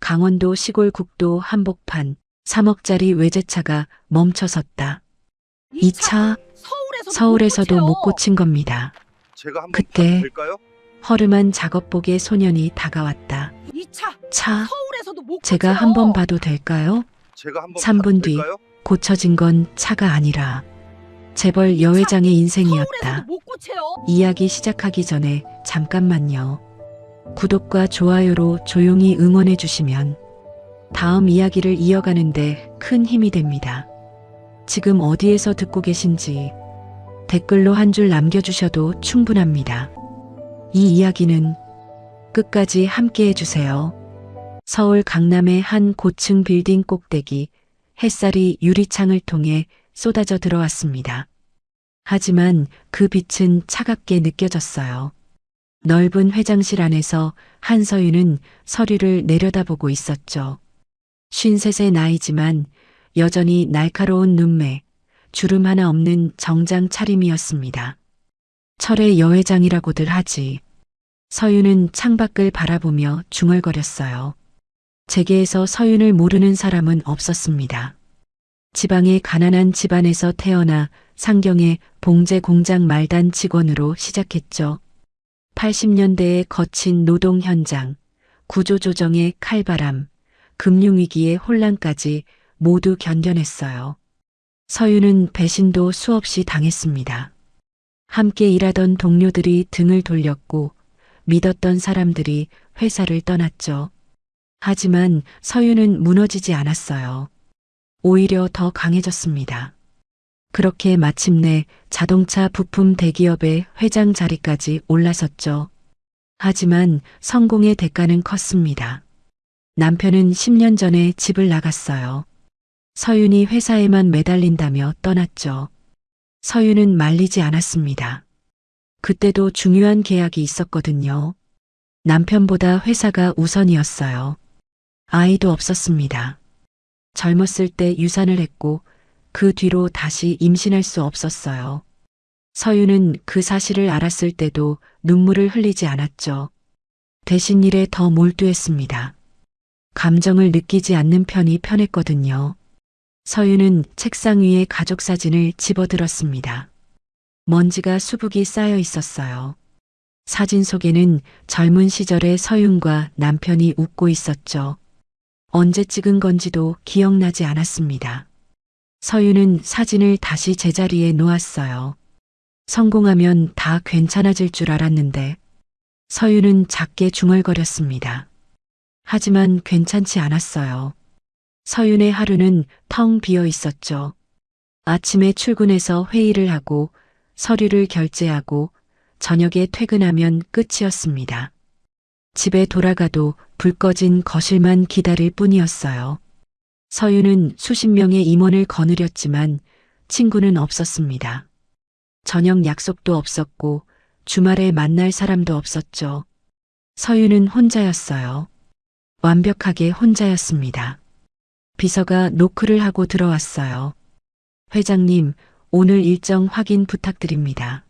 강원도 시골 국도 한복판 3억짜리 외제차가 멈춰섰다. 이 차 서울에서도 못 고친 겁니다. 제가 한번 타도 그때 될까요? 허름한 작업복의 소년이 다가왔다. 이 차 차, 서울에서도 못 제가 고쳐요. 한번 봐도 될까요? 제가 한번 3분 타도 뒤 될까요? 고쳐진 건 차가 아니라 재벌 여회장의 서울에서도 인생이었다. 못 고쳐요. 이야기 시작하기 전에 잠깐만요. 구독과 좋아요로 조용히 응원해 주시면 다음 이야기를 이어가는데 큰 힘이 됩니다. 지금 어디에서 듣고 계신지 댓글로 한 줄 남겨주셔도 충분합니다. 이 이야기는 끝까지 함께 해주세요. 서울 강남의 한 고층 빌딩 꼭대기, 햇살이 유리창을 통해 쏟아져 들어왔습니다. 하지만 그 빛은 차갑게 느껴졌어요. 넓은 회장실 안에서 한서윤은 서류를 내려다보고 있었죠. 53의 나이지만 여전히 날카로운 눈매, 주름 하나 없는 정장 차림이었습니다. 철의 여회장이라고들 하지. 서윤은 창밖을 바라보며 중얼거렸어요. 재계에서 서윤을 모르는 사람은 없었습니다. 지방의 가난한 집안에서 태어나 상경의 봉제 공장 말단 직원으로 시작했죠. 80년대의 거친 노동 현장, 구조조정의 칼바람, 금융위기의 혼란까지 모두 견뎌냈어요. 서윤은 배신도 수없이 당했습니다. 함께 일하던 동료들이 등을 돌렸고 믿었던 사람들이 회사를 떠났죠. 하지만 서윤은 무너지지 않았어요. 오히려 더 강해졌습니다. 그렇게 마침내 자동차 부품 대기업의 회장 자리까지 올라섰죠. 하지만 성공의 대가는 컸습니다. 남편은 10년 전에 집을 나갔어요. 서윤이 회사에만 매달린다며 떠났죠. 서윤은 말리지 않았습니다. 그때도 중요한 계약이 있었거든요. 남편보다 회사가 우선이었어요. 아이도 없었습니다. 젊었을 때 유산을 했고 그 뒤로 다시 임신할 수 없었어요. 서윤은 그 사실을 알았을 때도 눈물을 흘리지 않았죠. 대신 일에 더 몰두했습니다. 감정을 느끼지 않는 편이 편했거든요. 서윤은 책상 위에 가족 사진을 집어들었습니다. 먼지가 수북이 쌓여 있었어요. 사진 속에는 젊은 시절의 서윤과 남편이 웃고 있었죠. 언제 찍은 건지도 기억나지 않았습니다. 서윤은 사진을 다시 제자리에 놓았어요. 성공하면 다 괜찮아질 줄 알았는데 서윤은 작게 중얼거렸습니다. 하지만 괜찮지 않았어요. 서윤의 하루는 텅 비어 있었죠. 아침에 출근해서 회의를 하고 서류를 결제하고 저녁에 퇴근하면 끝이었습니다. 집에 돌아가도 불 꺼진 거실만 기다릴 뿐이었어요. 서윤은 수십 명의 임원을 거느렸지만 친구는 없었습니다. 저녁 약속도 없었고 주말에 만날 사람도 없었죠. 서윤은 혼자였어요. 완벽하게 혼자였습니다. 비서가 노크를 하고 들어왔어요. 회장님, 오늘 일정 확인 부탁드립니다.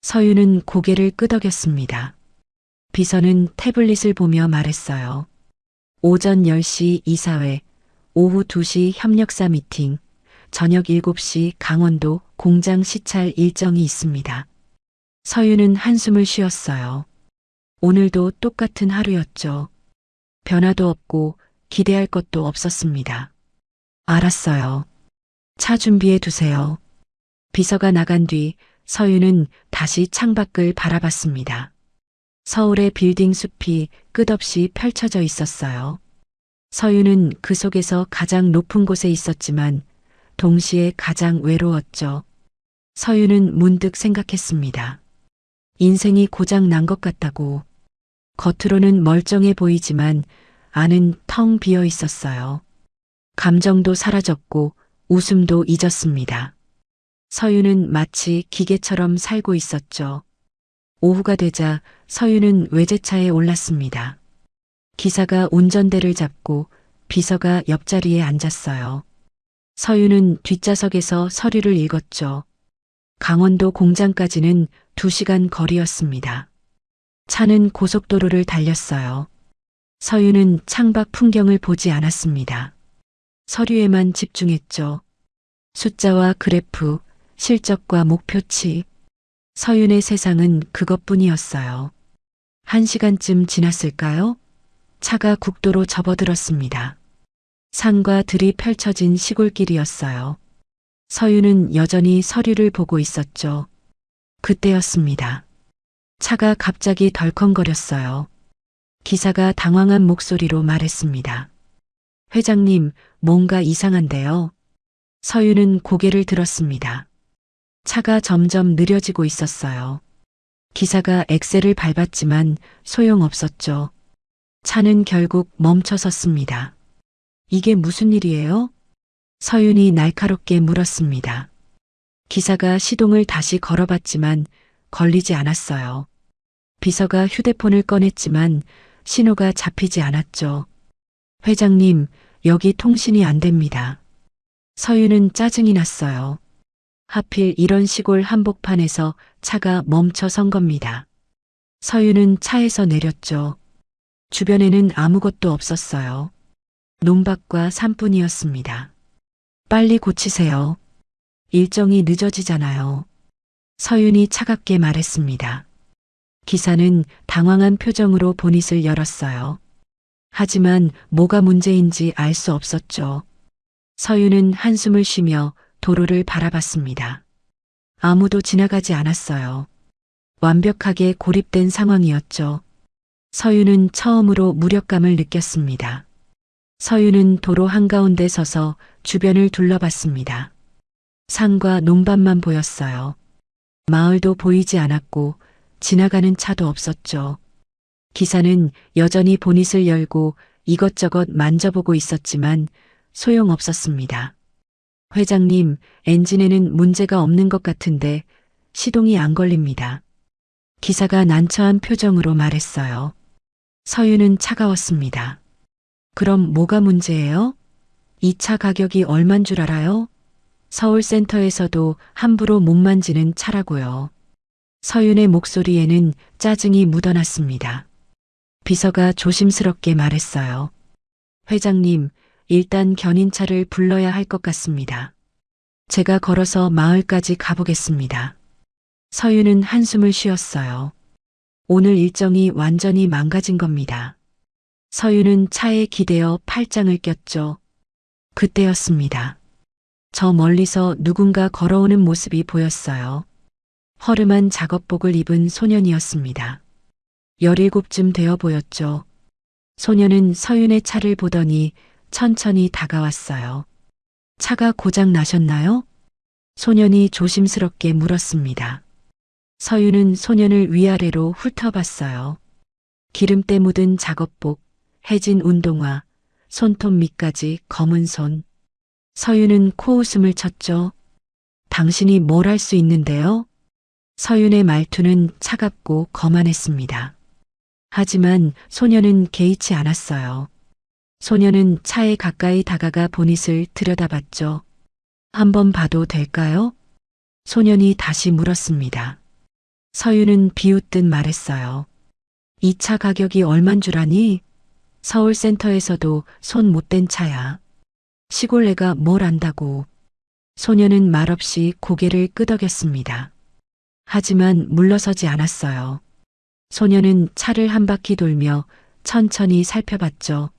서윤은 고개를 끄덕였습니다. 비서는 태블릿을 보며 말했어요. 오전 10시 이사회, 오후 2시 협력사 미팅, 저녁 7시 강원도 공장 시찰 일정이 있습니다. 서윤은 한숨을 쉬었어요. 오늘도 똑같은 하루였죠. 변화도 없고 기대할 것도 없었습니다. 알았어요. 차 준비해 두세요. 비서가 나간 뒤 서윤은 다시 창밖을 바라봤습니다. 서울의 빌딩 숲이 끝없이 펼쳐져 있었어요. 서윤은 그 속에서 가장 높은 곳에 있었지만 동시에 가장 외로웠죠. 서윤은 문득 생각했습니다. 인생이 고장 난 것 같다고. 겉으로는 멀쩡해 보이지만 안은 텅 비어 있었어요. 감정도 사라졌고 웃음도 잊었습니다. 서윤은 마치 기계처럼 살고 있었죠. 오후가 되자 서윤은 외제차에 올랐습니다. 기사가 운전대를 잡고 비서가 옆자리에 앉았어요. 서윤은 뒷좌석에서 서류를 읽었죠. 강원도 공장까지는 2시간 거리였습니다. 차는 고속도로를 달렸어요. 서윤은 창밖 풍경을 보지 않았습니다. 서류에만 집중했죠. 숫자와 그래프, 실적과 목표치. 서윤의 세상은 그것뿐이었어요. 1시간쯤 지났을까요? 차가 국도로 접어들었습니다. 산과 들이 펼쳐진 시골길이었어요. 서윤은 여전히 서류를 보고 있었죠. 그때였습니다. 차가 갑자기 덜컹거렸어요. 기사가 당황한 목소리로 말했습니다. 회장님, 뭔가 이상한데요. 서윤은 고개를 들었습니다. 차가 점점 느려지고 있었어요. 기사가 엑셀을 밟았지만 소용없었죠. 차는 결국 멈춰섰습니다. 이게 무슨 일이에요? 서윤이 날카롭게 물었습니다. 기사가 시동을 다시 걸어봤지만 걸리지 않았어요. 비서가 휴대폰을 꺼냈지만 신호가 잡히지 않았죠. 회장님, 여기 통신이 안 됩니다. 서윤은 짜증이 났어요. 하필 이런 시골 한복판에서 차가 멈춰 선 겁니다. 서윤은 차에서 내렸죠. 주변에는 아무것도 없었어요. 논밭과 산뿐이었습니다. 빨리 고치세요. 일정이 늦어지잖아요. 서윤이 차갑게 말했습니다. 기사는 당황한 표정으로 보닛을 열었어요. 하지만 뭐가 문제인지 알 수 없었죠. 서윤은 한숨을 쉬며 도로를 바라봤습니다. 아무도 지나가지 않았어요. 완벽하게 고립된 상황이었죠. 서윤은 처음으로 무력감을 느꼈습니다. 서윤은 도로 한가운데 서서 주변을 둘러봤습니다. 산과 논밭만 보였어요. 마을도 보이지 않았고 지나가는 차도 없었죠. 기사는 여전히 보닛을 열고 이것저것 만져보고 있었지만 소용없었습니다. 회장님, 엔진에는 문제가 없는 것 같은데 시동이 안 걸립니다. 기사가 난처한 표정으로 말했어요. 서윤은 차가웠습니다. 그럼 뭐가 문제예요? 이 차 가격이 얼만 줄 알아요? 서울센터에서도 함부로 못 만지는 차라고요. 서윤의 목소리에는 짜증이 묻어났습니다. 비서가 조심스럽게 말했어요. 회장님, 일단 견인차를 불러야 할 것 같습니다. 제가 걸어서 마을까지 가보겠습니다. 서윤은 한숨을 쉬었어요. 오늘 일정이 완전히 망가진 겁니다. 서윤은 차에 기대어 팔짱을 꼈죠. 그때였습니다. 저 멀리서 누군가 걸어오는 모습이 보였어요. 허름한 작업복을 입은 소년이었습니다. 17쯤 되어 보였죠. 소년은 서윤의 차를 보더니 천천히 다가왔어요. 차가 고장 나셨나요? 소년이 조심스럽게 물었습니다. 서윤은 소년을 위아래로 훑어봤어요. 기름때 묻은 작업복, 해진 운동화, 손톱 밑까지 검은 손. 서윤은 코웃음을 쳤죠. 당신이 뭘 할 수 있는데요? 서윤의 말투는 차갑고 거만했습니다. 하지만 소년은 개의치 않았어요. 소년은 차에 가까이 다가가 보닛을 들여다봤죠. 한번 봐도 될까요? 소년이 다시 물었습니다. 서윤은 비웃듯 말했어요. 이 차 가격이 얼만 줄 아니? 서울센터에서도 손 못 댄 차야. 시골 애가 뭘 안다고. 소년은 말없이 고개를 끄덕였습니다. 하지만 물러서지 않았어요. 소년은 차를 한 바퀴 돌며 천천히 살펴봤죠.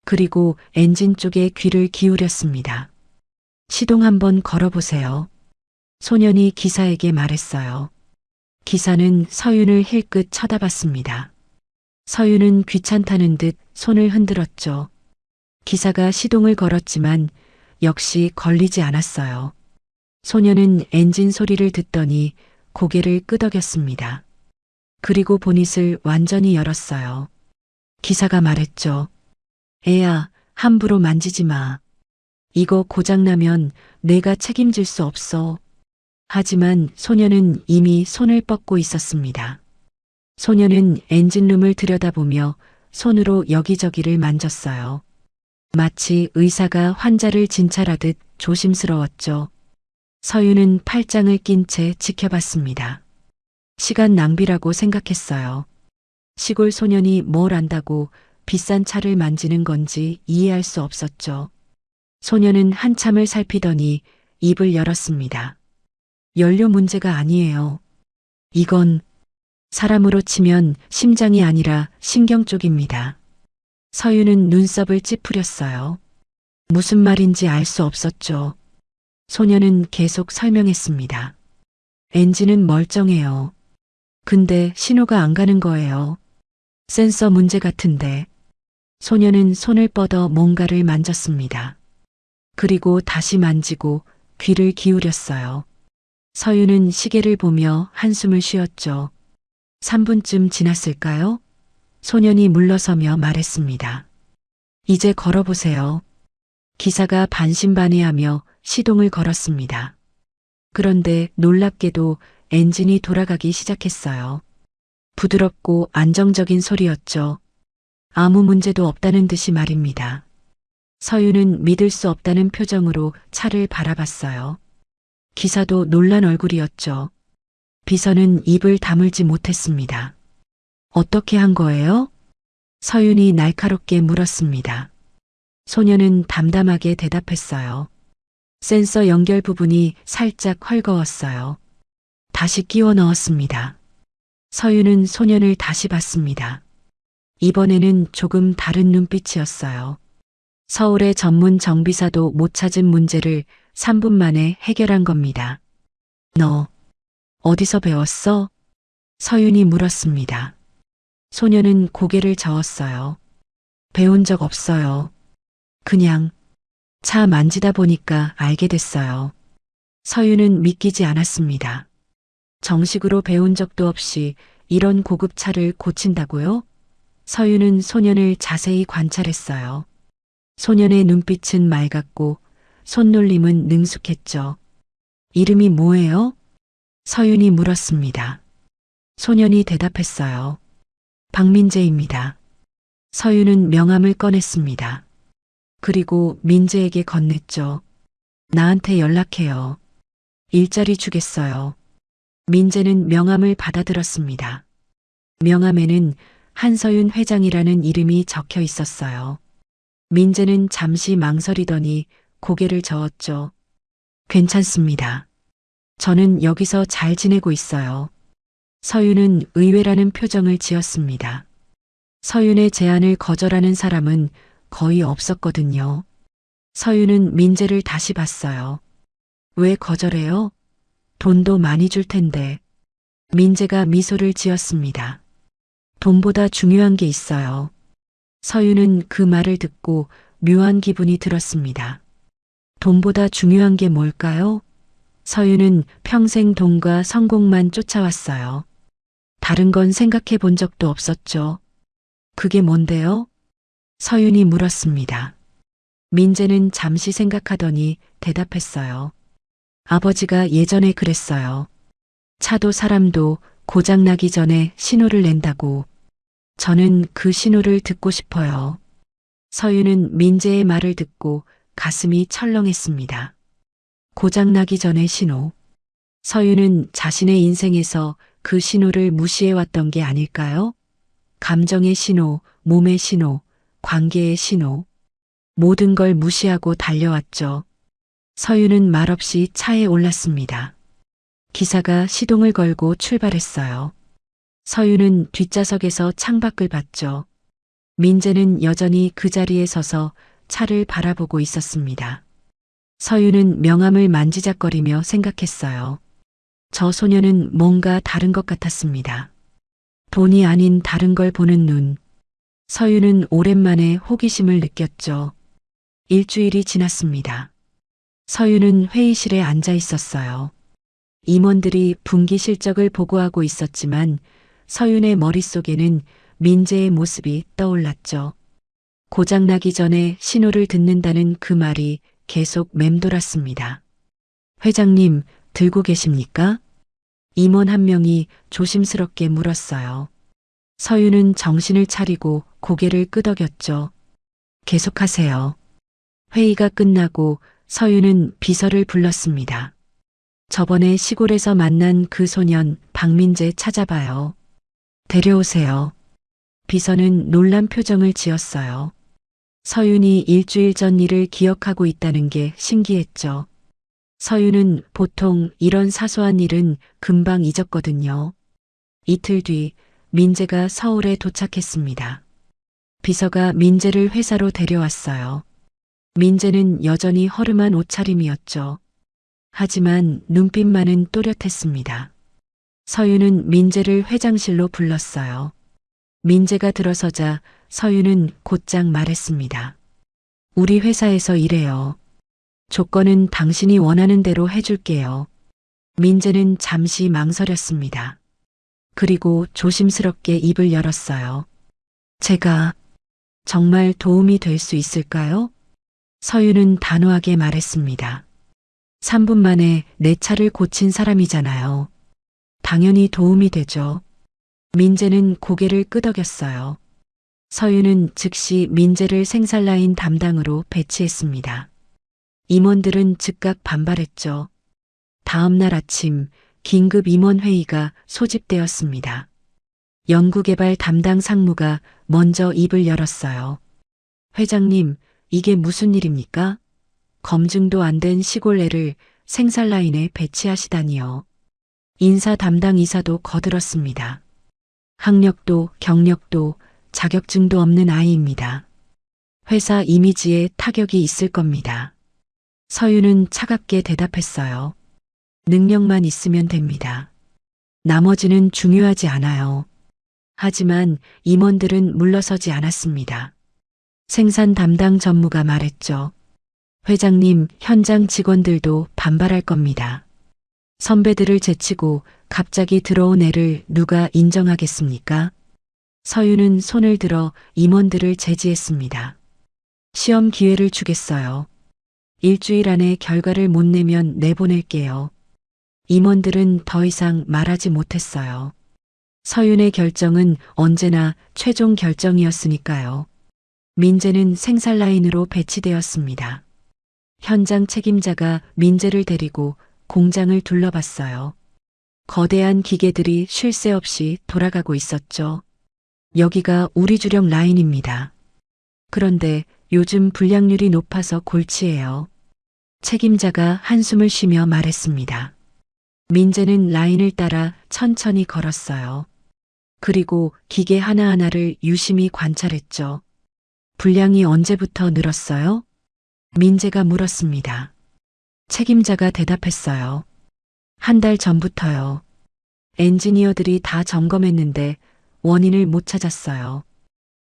그리고 엔진 쪽에 귀를 기울였습니다. 시동 한번 걸어보세요. 소년이 기사에게 말했어요. 기사는 서윤을 힐끗 쳐다봤습니다. 서윤은 귀찮다는 듯 손을 흔들었죠. 기사가 시동을 걸었지만 역시 걸리지 않았어요. 소년은 엔진 소리를 듣더니 고개를 끄덕였습니다. 그리고 보닛을 완전히 열었어요. 기사가 말했죠. 애야, 함부로 만지지 마. 이거 고장나면 내가 책임질 수 없어. 하지만 소년은 이미 손을 뻗고 있었습니다. 소년은 엔진룸을 들여다보며 손으로 여기저기를 만졌어요. 마치 의사가 환자를 진찰하듯 조심스러웠죠. 서윤은 팔짱을 낀 채 지켜봤습니다. 시간 낭비라고 생각했어요. 시골 소년이 뭘 안다고 비싼 차를 만지는 건지 이해할 수 없었죠. 소녀는 한참을 살피더니 입을 열었습니다. 연료 문제가 아니에요. 이건 사람으로 치면 심장이 아니라 신경 쪽입니다. 서유는 눈썹을 찌푸렸어요. 무슨 말인지 알 수 없었죠. 소녀는 계속 설명했습니다. 엔진은 멀쩡해요. 근데 신호가 안 가는 거예요. 센서 문제 같은데. 소녀는 손을 뻗어 뭔가를 만졌습니다. 그리고 다시 만지고 귀를 기울였어요. 서유는 시계를 보며 한숨을 쉬었죠. 3분쯤 지났을까요? 소년이 물러서며 말했습니다. 이제 걸어보세요. 기사가 반신반의하며 시동을 걸었습니다. 그런데 놀랍게도 엔진이 돌아가기 시작했어요. 부드럽고 안정적인 소리였죠. 아무 문제도 없다는 듯이 말입니다. 서유는 믿을 수 없다는 표정으로 차를 바라봤어요. 기사도 놀란 얼굴이었죠. 비서는 입을 다물지 못했습니다. 어떻게 한 거예요? 서윤이 날카롭게 물었습니다. 소녀는 담담하게 대답했어요. 센서 연결 부분이 살짝 헐거웠어요. 다시 끼워 넣었습니다. 서윤은 소년을 다시 봤습니다. 이번에는 조금 다른 눈빛이었어요. 서울의 전문 정비사도 못 찾은 문제를 3분 만에 해결한 겁니다. 너 어디서 배웠어? 서윤이 물었습니다. 소녀는 고개를 저었어요. 배운 적 없어요. 그냥 차 만지다 보니까 알게 됐어요. 서윤은 믿기지 않았습니다. 정식으로 배운 적도 없이 이런 고급 차를 고친다고요? 서윤은 소년을 자세히 관찰했어요. 소년의 눈빛은 맑았고 손놀림은 능숙했죠. 이름이 뭐예요? 서윤이 물었습니다. 소년이 대답했어요. 박민재입니다. 서윤은 명함을 꺼냈습니다. 그리고 민재에게 건넸죠. 나한테 연락해요. 일자리 주겠어요. 민재는 명함을 받아들었습니다. 명함에는 한서윤 회장이라는 이름이 적혀 있었어요. 민재는 잠시 망설이더니 고개를 저었죠. 괜찮습니다. 저는 여기서 잘 지내고 있어요. 서윤은 의외라는 표정을 지었습니다. 서윤의 제안을 거절하는 사람은 거의 없었거든요. 서윤은 민재를 다시 봤어요. 왜 거절해요? 돈도 많이 줄 텐데. 민재가 미소를 지었습니다. 돈보다 중요한 게 있어요. 서윤은 그 말을 듣고 묘한 기분이 들었습니다. 돈보다 중요한 게 뭘까요? 서윤은 평생 돈과 성공만 쫓아왔어요. 다른 건 생각해 본 적도 없었죠. 그게 뭔데요? 서윤이 물었습니다. 민재는 잠시 생각하더니 대답했어요. 아버지가 예전에 그랬어요. 차도 사람도 고장나기 전에 신호를 낸다고. 저는 그 신호를 듣고 싶어요. 서윤은 민재의 말을 듣고 가슴이 철렁했습니다. 고장나기 전의 신호. 서윤은 자신의 인생에서 그 신호를 무시해왔던 게 아닐까요? 감정의 신호, 몸의 신호, 관계의 신호. 모든 걸 무시하고 달려왔죠. 서윤은 말없이 차에 올랐습니다. 기사가 시동을 걸고 출발했어요. 서윤은 뒷좌석에서 창밖을 봤죠. 민재는 여전히 그 자리에 서서 차를 바라보고 있었습니다. 서윤은 명함을 만지작거리며 생각했어요. 저 소녀는 뭔가 다른 것 같았습니다. 돈이 아닌 다른 걸 보는 눈. 서윤은 오랜만에 호기심을 느꼈죠. 일주일이 지났습니다. 서윤은 회의실에 앉아 있었어요. 임원들이 분기 실적을 보고하고 있었지만 서윤의 머릿속에는 민재의 모습이 떠올랐죠. 고장나기 전에 신호를 듣는다는 그 말이 계속 맴돌았습니다. 회장님, 들고 계십니까? 임원 한 명이 조심스럽게 물었어요. 서윤은 정신을 차리고 고개를 끄덕였죠. 계속하세요. 회의가 끝나고 서윤은 비서를 불렀습니다. 저번에 시골에서 만난 그 소년 박민재 찾아봐요. 데려오세요. 비서는 놀란 표정을 지었어요. 서윤이 일주일 전 일을 기억하고 있다는 게 신기했죠. 서윤은 보통 이런 사소한 일은 금방 잊었거든요. 이틀 뒤 민재가 서울에 도착했습니다. 비서가 민재를 회사로 데려왔어요. 민재는 여전히 허름한 옷차림이었죠. 하지만 눈빛만은 또렷했습니다. 서윤은 민재를 회장실로 불렀어요. 민재가 들어서자 서윤은 곧장 말했습니다. 우리 회사에서 일해요. 조건은 당신이 원하는 대로 해줄게요. 민재는 잠시 망설였습니다. 그리고 조심스럽게 입을 열었어요. 제가 정말 도움이 될 수 있을까요? 서윤은 단호하게 말했습니다. 3분 만에 내 차를 고친 사람이잖아요. 당연히 도움이 되죠. 민재는 고개를 끄덕였어요. 서윤은 즉시 민재를 생산라인 담당으로 배치했습니다. 임원들은 즉각 반발했죠. 다음 날 아침 긴급 임원회의가 소집되었습니다. 연구개발 담당 상무가 먼저 입을 열었어요. 회장님, 이게 무슨 일입니까? 검증도 안 된 시골 애를 생산라인에 배치하시다니요. 인사 담당 이사도 거들었습니다. 학력도 경력도 자격증도 없는 아이입니다. 회사 이미지에 타격이 있을 겁니다. 서윤은 차갑게 대답했어요. 능력만 있으면 됩니다. 나머지는 중요하지 않아요. 하지만 임원들은 물러서지 않았습니다. 생산 담당 전무가 말했죠. 회장님, 현장 직원들도 반발할 겁니다. 선배들을 제치고 갑자기 들어온 애를 누가 인정하겠습니까? 서윤은 손을 들어 임원들을 제지했습니다. 시험 기회를 주겠어요. 일주일 안에 결과를 못 내면 내보낼게요. 임원들은 더 이상 말하지 못했어요. 서윤의 결정은 언제나 최종 결정이었으니까요. 민재는 생산라인으로 배치되었습니다. 현장 책임자가 민재를 데리고 공장을 둘러봤어요. 거대한 기계들이 쉴 새 없이 돌아가고 있었죠. 여기가 우리 주력 라인입니다. 그런데 요즘 불량률이 높아서 골치예요. 책임자가 한숨을 쉬며 말했습니다. 민재는 라인을 따라 천천히 걸었어요. 그리고 기계 하나하나를 유심히 관찰했죠. 불량이 언제부터 늘었어요? 민재가 물었습니다. 책임자가 대답했어요. 한 달 전부터요. 엔지니어들이 다 점검했는데 원인을 못 찾았어요.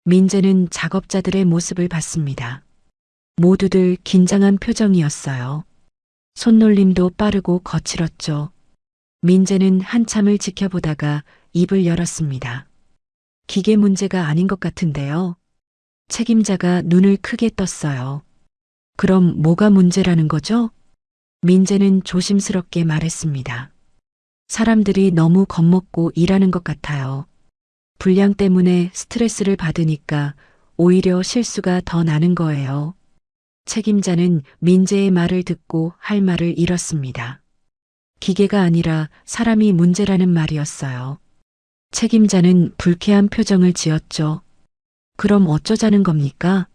민재는 작업자들의 모습을 봤습니다. 모두들 긴장한 표정이었어요. 손놀림도 빠르고 거칠었죠. 민재는 한참을 지켜보다가 입을 열었습니다. 기계 문제가 아닌 것 같은데요. 책임자가 눈을 크게 떴어요. 그럼 뭐가 문제라는 거죠? 민재는 조심스럽게 말했습니다. 사람들이 너무 겁먹고 일하는 것 같아요. 불량 때문에 스트레스를 받으니까 오히려 실수가 더 나는 거예요. 책임자는 민재의 말을 듣고 할 말을 잃었습니다. 기계가 아니라 사람이 문제라는 말이었어요. 책임자는 불쾌한 표정을 지었죠. 그럼 어쩌자는 겁니까?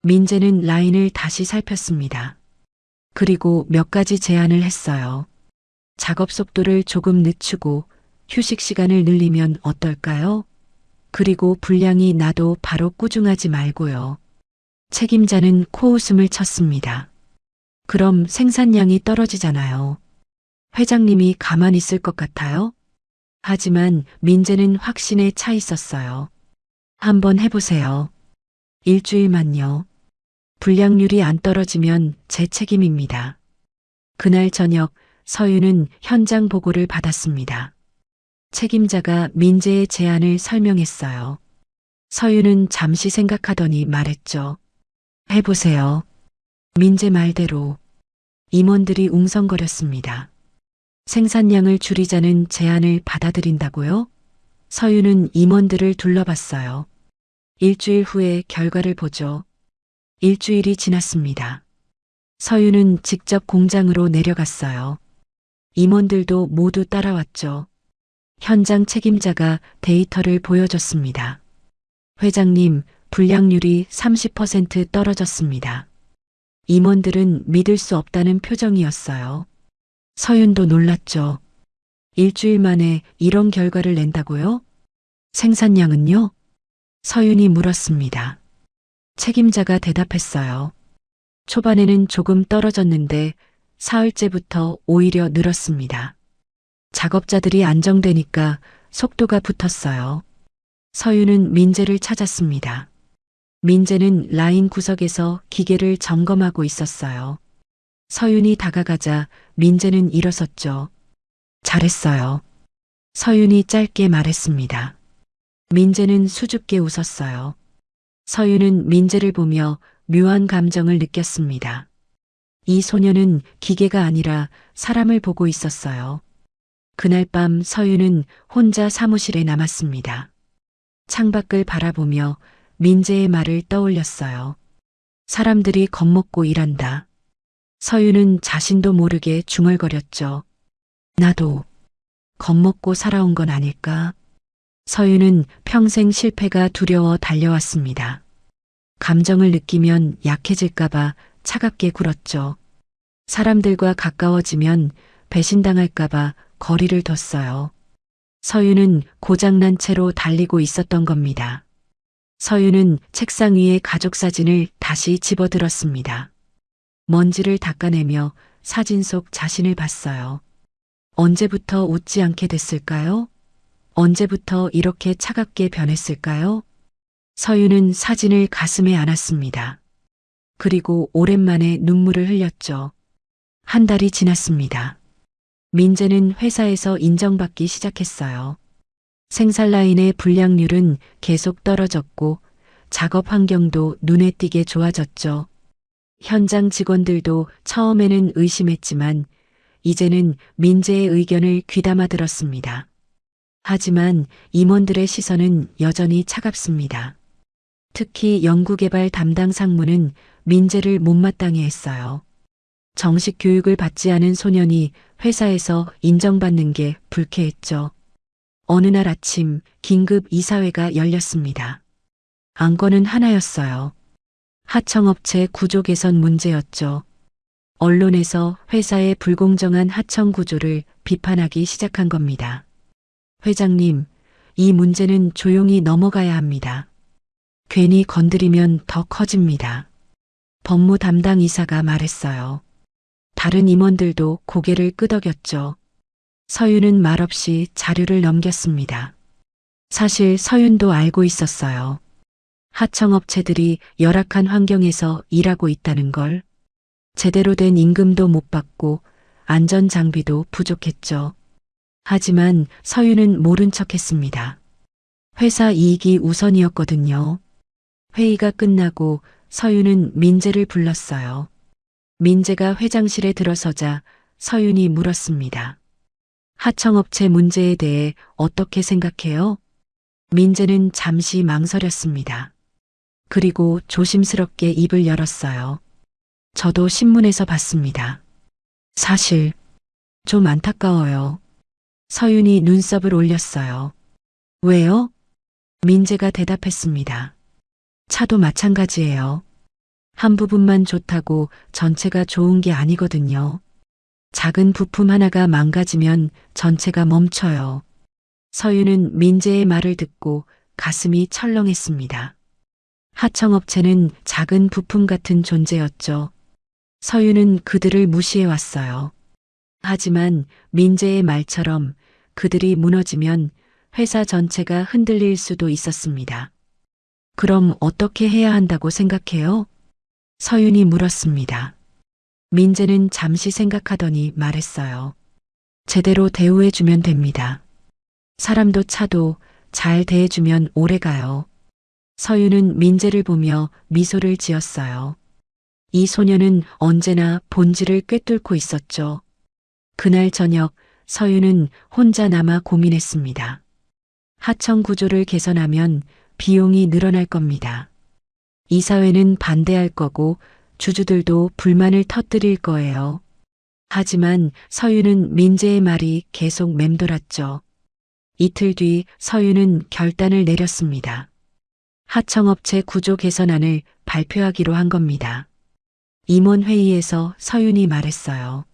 민재는 라인을 다시 살폈습니다. 그리고 몇 가지 제안을 했어요. 작업 속도를 조금 늦추고 휴식 시간을 늘리면 어떨까요? 그리고 불량이 나도 바로 꾸중하지 말고요. 책임자는 코웃음을 쳤습니다. 그럼 생산량이 떨어지잖아요. 회장님이 가만히 있을 것 같아요? 하지만 민재는 확신에 차 있었어요. 한번 해보세요. 일주일만요. 불량률이 안 떨어지면 제 책임입니다. 그날 저녁 서윤은 현장 보고를 받았습니다. 책임자가 민재의 제안을 설명했어요. 서윤은 잠시 생각하더니 말했죠. 해보세요. 민재 말대로. 임원들이 웅성거렸습니다. 생산량을 줄이자는 제안을 받아들인다고요? 서윤은 임원들을 둘러봤어요. 일주일 후에 결과를 보죠. 일주일이 지났습니다. 서윤은 직접 공장으로 내려갔어요. 임원들도 모두 따라왔죠. 현장 책임자가 데이터를 보여줬습니다. 회장님, 불량률이 30% 떨어졌습니다. 임원들은 믿을 수 없다는 표정이었어요. 서윤도 놀랐죠. 일주일 만에 이런 결과를 낸다고요? 생산량은요? 서윤이 물었습니다. 책임자가 대답했어요. 초반에는 조금 떨어졌는데 사흘째부터 오히려 늘었습니다. 작업자들이 안정되니까 속도가 붙었어요. 서윤은 민재를 찾았습니다. 민재는 라인 구석에서 기계를 점검하고 있었어요. 서윤이 다가가자 민재는 일어섰죠. 잘했어요. 서윤이 짧게 말했습니다. 민재는 수줍게 웃었어요. 서윤은 민재를 보며 묘한 감정을 느꼈습니다. 이 소녀는 기계가 아니라 사람을 보고 있었어요. 그날 밤 서윤은 혼자 사무실에 남았습니다. 창밖을 바라보며 민재의 말을 떠올렸어요. 사람들이 겁먹고 일한다. 서윤은 자신도 모르게 중얼거렸죠. 나도 겁먹고 살아온 건 아닐까? 서윤은 평생 실패가 두려워 달려왔습니다. 감정을 느끼면 약해질까봐 차갑게 굴었죠. 사람들과 가까워지면 배신당할까봐 거리를 뒀어요. 서윤은 고장난 채로 달리고 있었던 겁니다. 서윤은 책상 위에 가족 사진을 다시 집어들었습니다. 먼지를 닦아내며 사진 속 자신을 봤어요. 언제부터 웃지 않게 됐을까요? 언제부터 이렇게 차갑게 변했을까요? 서윤은 사진을 가슴에 안았습니다. 그리고 오랜만에 눈물을 흘렸죠. 한 달이 지났습니다. 민재는 회사에서 인정받기 시작했어요. 생산 라인의 불량률은 계속 떨어졌고 작업 환경도 눈에 띄게 좋아졌죠. 현장 직원들도 처음에는 의심했지만 이제는 민재의 의견을 귀담아 들었습니다. 하지만 임원들의 시선은 여전히 차갑습니다. 특히 연구개발 담당 상무는 민재를 못마땅해 했어요. 정식 교육을 받지 않은 소년이 회사에서 인정받는 게 불쾌했죠. 어느 날 아침 긴급 이사회가 열렸습니다. 안건은 하나였어요. 하청업체 구조 개선 문제였죠. 언론에서 회사의 불공정한 하청 구조를 비판하기 시작한 겁니다. 회장님, 이 문제는 조용히 넘어가야 합니다. 괜히 건드리면 더 커집니다. 법무 담당 이사가 말했어요. 다른 임원들도 고개를 끄덕였죠. 서윤은 말없이 자료를 넘겼습니다. 사실 서윤도 알고 있었어요. 하청업체들이 열악한 환경에서 일하고 있다는 걸. 제대로 된 임금도 못 받고 안전 장비도 부족했죠. 하지만 서윤은 모른 척했습니다. 회사 이익이 우선이었거든요. 회의가 끝나고 서윤은 민재를 불렀어요. 민재가 회장실에 들어서자 서윤이 물었습니다. 하청업체 문제에 대해 어떻게 생각해요? 민재는 잠시 망설였습니다. 그리고 조심스럽게 입을 열었어요. 저도 신문에서 봤습니다. 사실 좀 안타까워요. 서윤이 눈썹을 올렸어요. 왜요? 민재가 대답했습니다. 차도 마찬가지예요. 한 부분만 좋다고 전체가 좋은 게 아니거든요. 작은 부품 하나가 망가지면 전체가 멈춰요. 서윤은 민재의 말을 듣고 가슴이 철렁했습니다. 하청업체는 작은 부품 같은 존재였죠. 서윤은 그들을 무시해왔어요. 하지만 민재의 말처럼 그들이 무너지면 회사 전체가 흔들릴 수도 있었습니다. 그럼 어떻게 해야 한다고 생각해요? 서윤이 물었습니다. 민재는 잠시 생각하더니 말했어요. 제대로 대우해주면 됩니다. 사람도 차도 잘 대해주면 오래가요. 서윤은 민재를 보며 미소를 지었어요. 이 소녀는 언제나 본질을 꿰뚫고 있었죠. 그날 저녁 서윤은 혼자 남아 고민했습니다. 하청 구조를 개선하면 비용이 늘어날 겁니다. 이사회는 반대할 거고 주주들도 불만을 터뜨릴 거예요. 하지만 서윤은 민재의 말이 계속 맴돌았죠. 이틀 뒤 서윤은 결단을 내렸습니다. 하청업체 구조 개선안을 발표하기로 한 겁니다. 임원회의에서 서윤이 말했어요.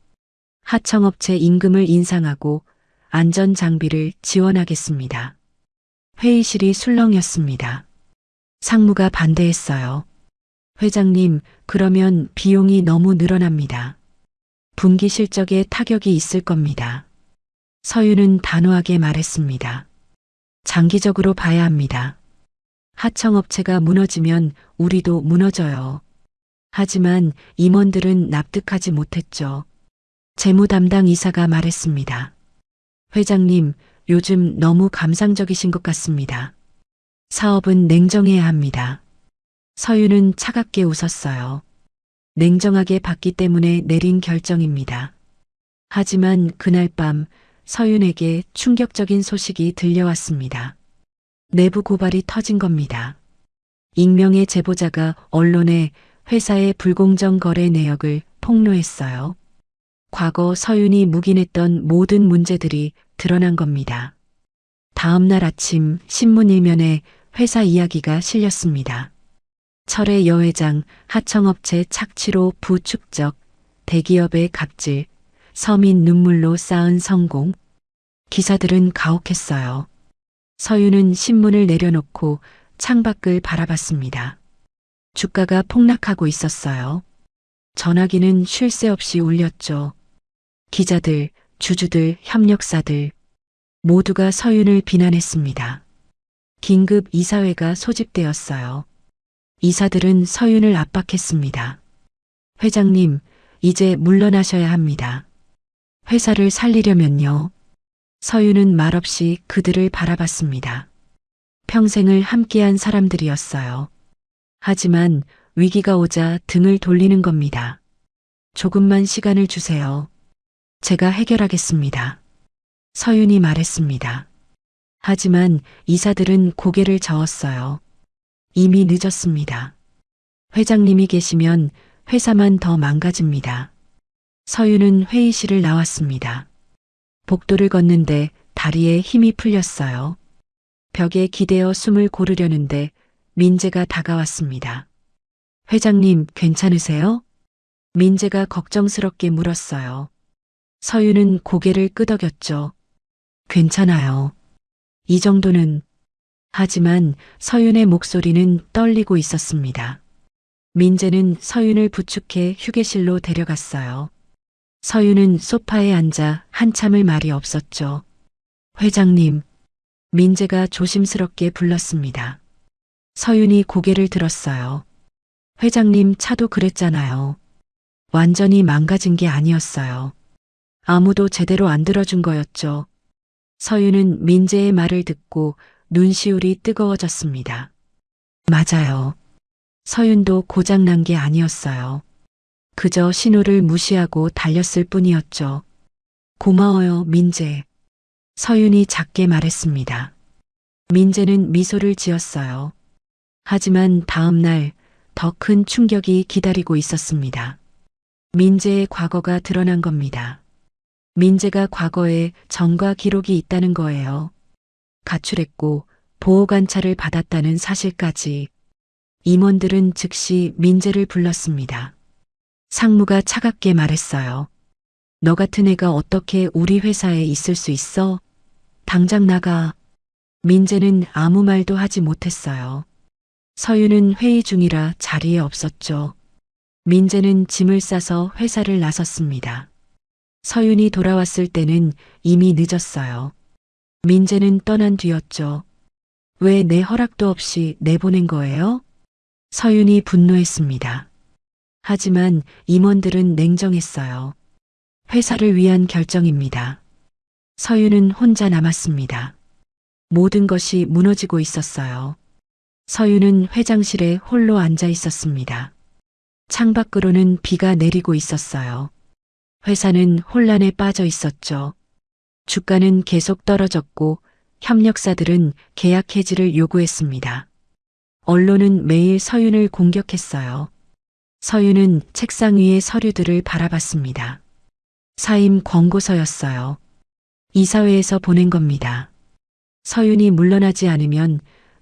하청업체 임금을 인상하고 안전장비를 지원하겠습니다. 회의실이 술렁였습니다. 상무가 반대했어요. 회장님, 그러면 비용이 너무 늘어납니다. 분기 실적에 타격이 있을 겁니다. 서윤은 단호하게 말했습니다. 장기적으로 봐야 합니다. 하청업체가 무너지면 우리도 무너져요. 하지만 임원들은 납득하지 못했죠. 재무 담당 이사가 말했습니다. 회장님, 요즘 너무 감상적이신 것 같습니다. 사업은 냉정해야 합니다. 서윤은 차갑게 웃었어요. 냉정하게 봤기 때문에 내린 결정입니다. 하지만 그날 밤 서윤에게 충격적인 소식이 들려왔습니다. 내부 고발이 터진 겁니다. 익명의 제보자가 언론에 회사의 불공정 거래 내역을 폭로했어요. 과거 서윤이 묵인했던 모든 문제들이 드러난 겁니다. 다음 날 아침 신문 일면에 회사 이야기가 실렸습니다. 철의 여회장, 하청업체 착취로 부축적, 대기업의 갑질, 서민 눈물로 쌓은 성공. 기사들은 가혹했어요. 서윤은 신문을 내려놓고 창밖을 바라봤습니다. 주가가 폭락하고 있었어요. 전화기는 쉴 새 없이 울렸죠. 기자들, 주주들, 협력사들 모두가 서윤을 비난했습니다. 긴급 이사회가 소집되었어요. 이사들은 서윤을 압박했습니다. 회장님, 이제 물러나셔야 합니다. 회사를 살리려면요. 서윤은 말없이 그들을 바라봤습니다. 평생을 함께한 사람들이었어요. 하지만 위기가 오자 등을 돌리는 겁니다. 조금만 시간을 주세요. 제가 해결하겠습니다. 서윤이 말했습니다. 하지만 이사들은 고개를 저었어요. 이미 늦었습니다. 회장님이 계시면 회사만 더 망가집니다. 서윤은 회의실을 나왔습니다. 복도를 걷는데 다리에 힘이 풀렸어요. 벽에 기대어 숨을 고르려는데 민재가 다가왔습니다. 회장님, 괜찮으세요? 민재가 걱정스럽게 물었어요. 서윤은 고개를 끄덕였죠. 괜찮아요. 이 정도는. 하지만 서윤의 목소리는 떨리고 있었습니다. 민재는 서윤을 부축해 휴게실로 데려갔어요. 서윤은 소파에 앉아 한참을 말이 없었죠. 회장님, 민재가 조심스럽게 불렀습니다. 서윤이 고개를 들었어요. 회장님 차도 그랬잖아요. 완전히 망가진 게 아니었어요. 아무도 제대로 안 들어준 거였죠. 서윤은 민재의 말을 듣고 눈시울이 뜨거워졌습니다. 맞아요. 서윤도 고장난 게 아니었어요. 그저 신호를 무시하고 달렸을 뿐이었죠. 고마워요, 민재. 서윤이 작게 말했습니다. 민재는 미소를 지었어요. 하지만 다음 날 더 큰 충격이 기다리고 있었습니다. 민재의 과거가 드러난 겁니다. 민재가 과거에 전과 기록이 있다는 거예요. 가출했고 보호관찰을 받았다는 사실까지. 임원들은 즉시 민재를 불렀습니다. 상무가 차갑게 말했어요. 너 같은 애가 어떻게 우리 회사에 있을 수 있어? 당장 나가. 민재는 아무 말도 하지 못했어요. 서윤은 회의 중이라 자리에 없었죠. 민재는 짐을 싸서 회사를 나섰습니다. 서윤이 돌아왔을 때는 이미 늦었어요. 민재는 떠난 뒤였죠. 왜 내 허락도 없이 내보낸 거예요? 서윤이 분노했습니다. 하지만 임원들은 냉정했어요. 회사를 위한 결정입니다. 서윤은 혼자 남았습니다. 모든 것이 무너지고 있었어요. 서윤은 회장실에 홀로 앉아 있었습니다. 창밖으로는 비가 내리고 있었어요. 회사는 혼란에 빠져 있었죠. 주가는 계속 떨어졌고 협력사들은 계약 해지를 요구했습니다. 언론은 매일 서윤을 공격했어요. 서윤은 책상 위의 서류들을 바라봤습니다. 사임 권고서였어요. 이사회에서 보낸 겁니다. 서윤이 물러나지 않으면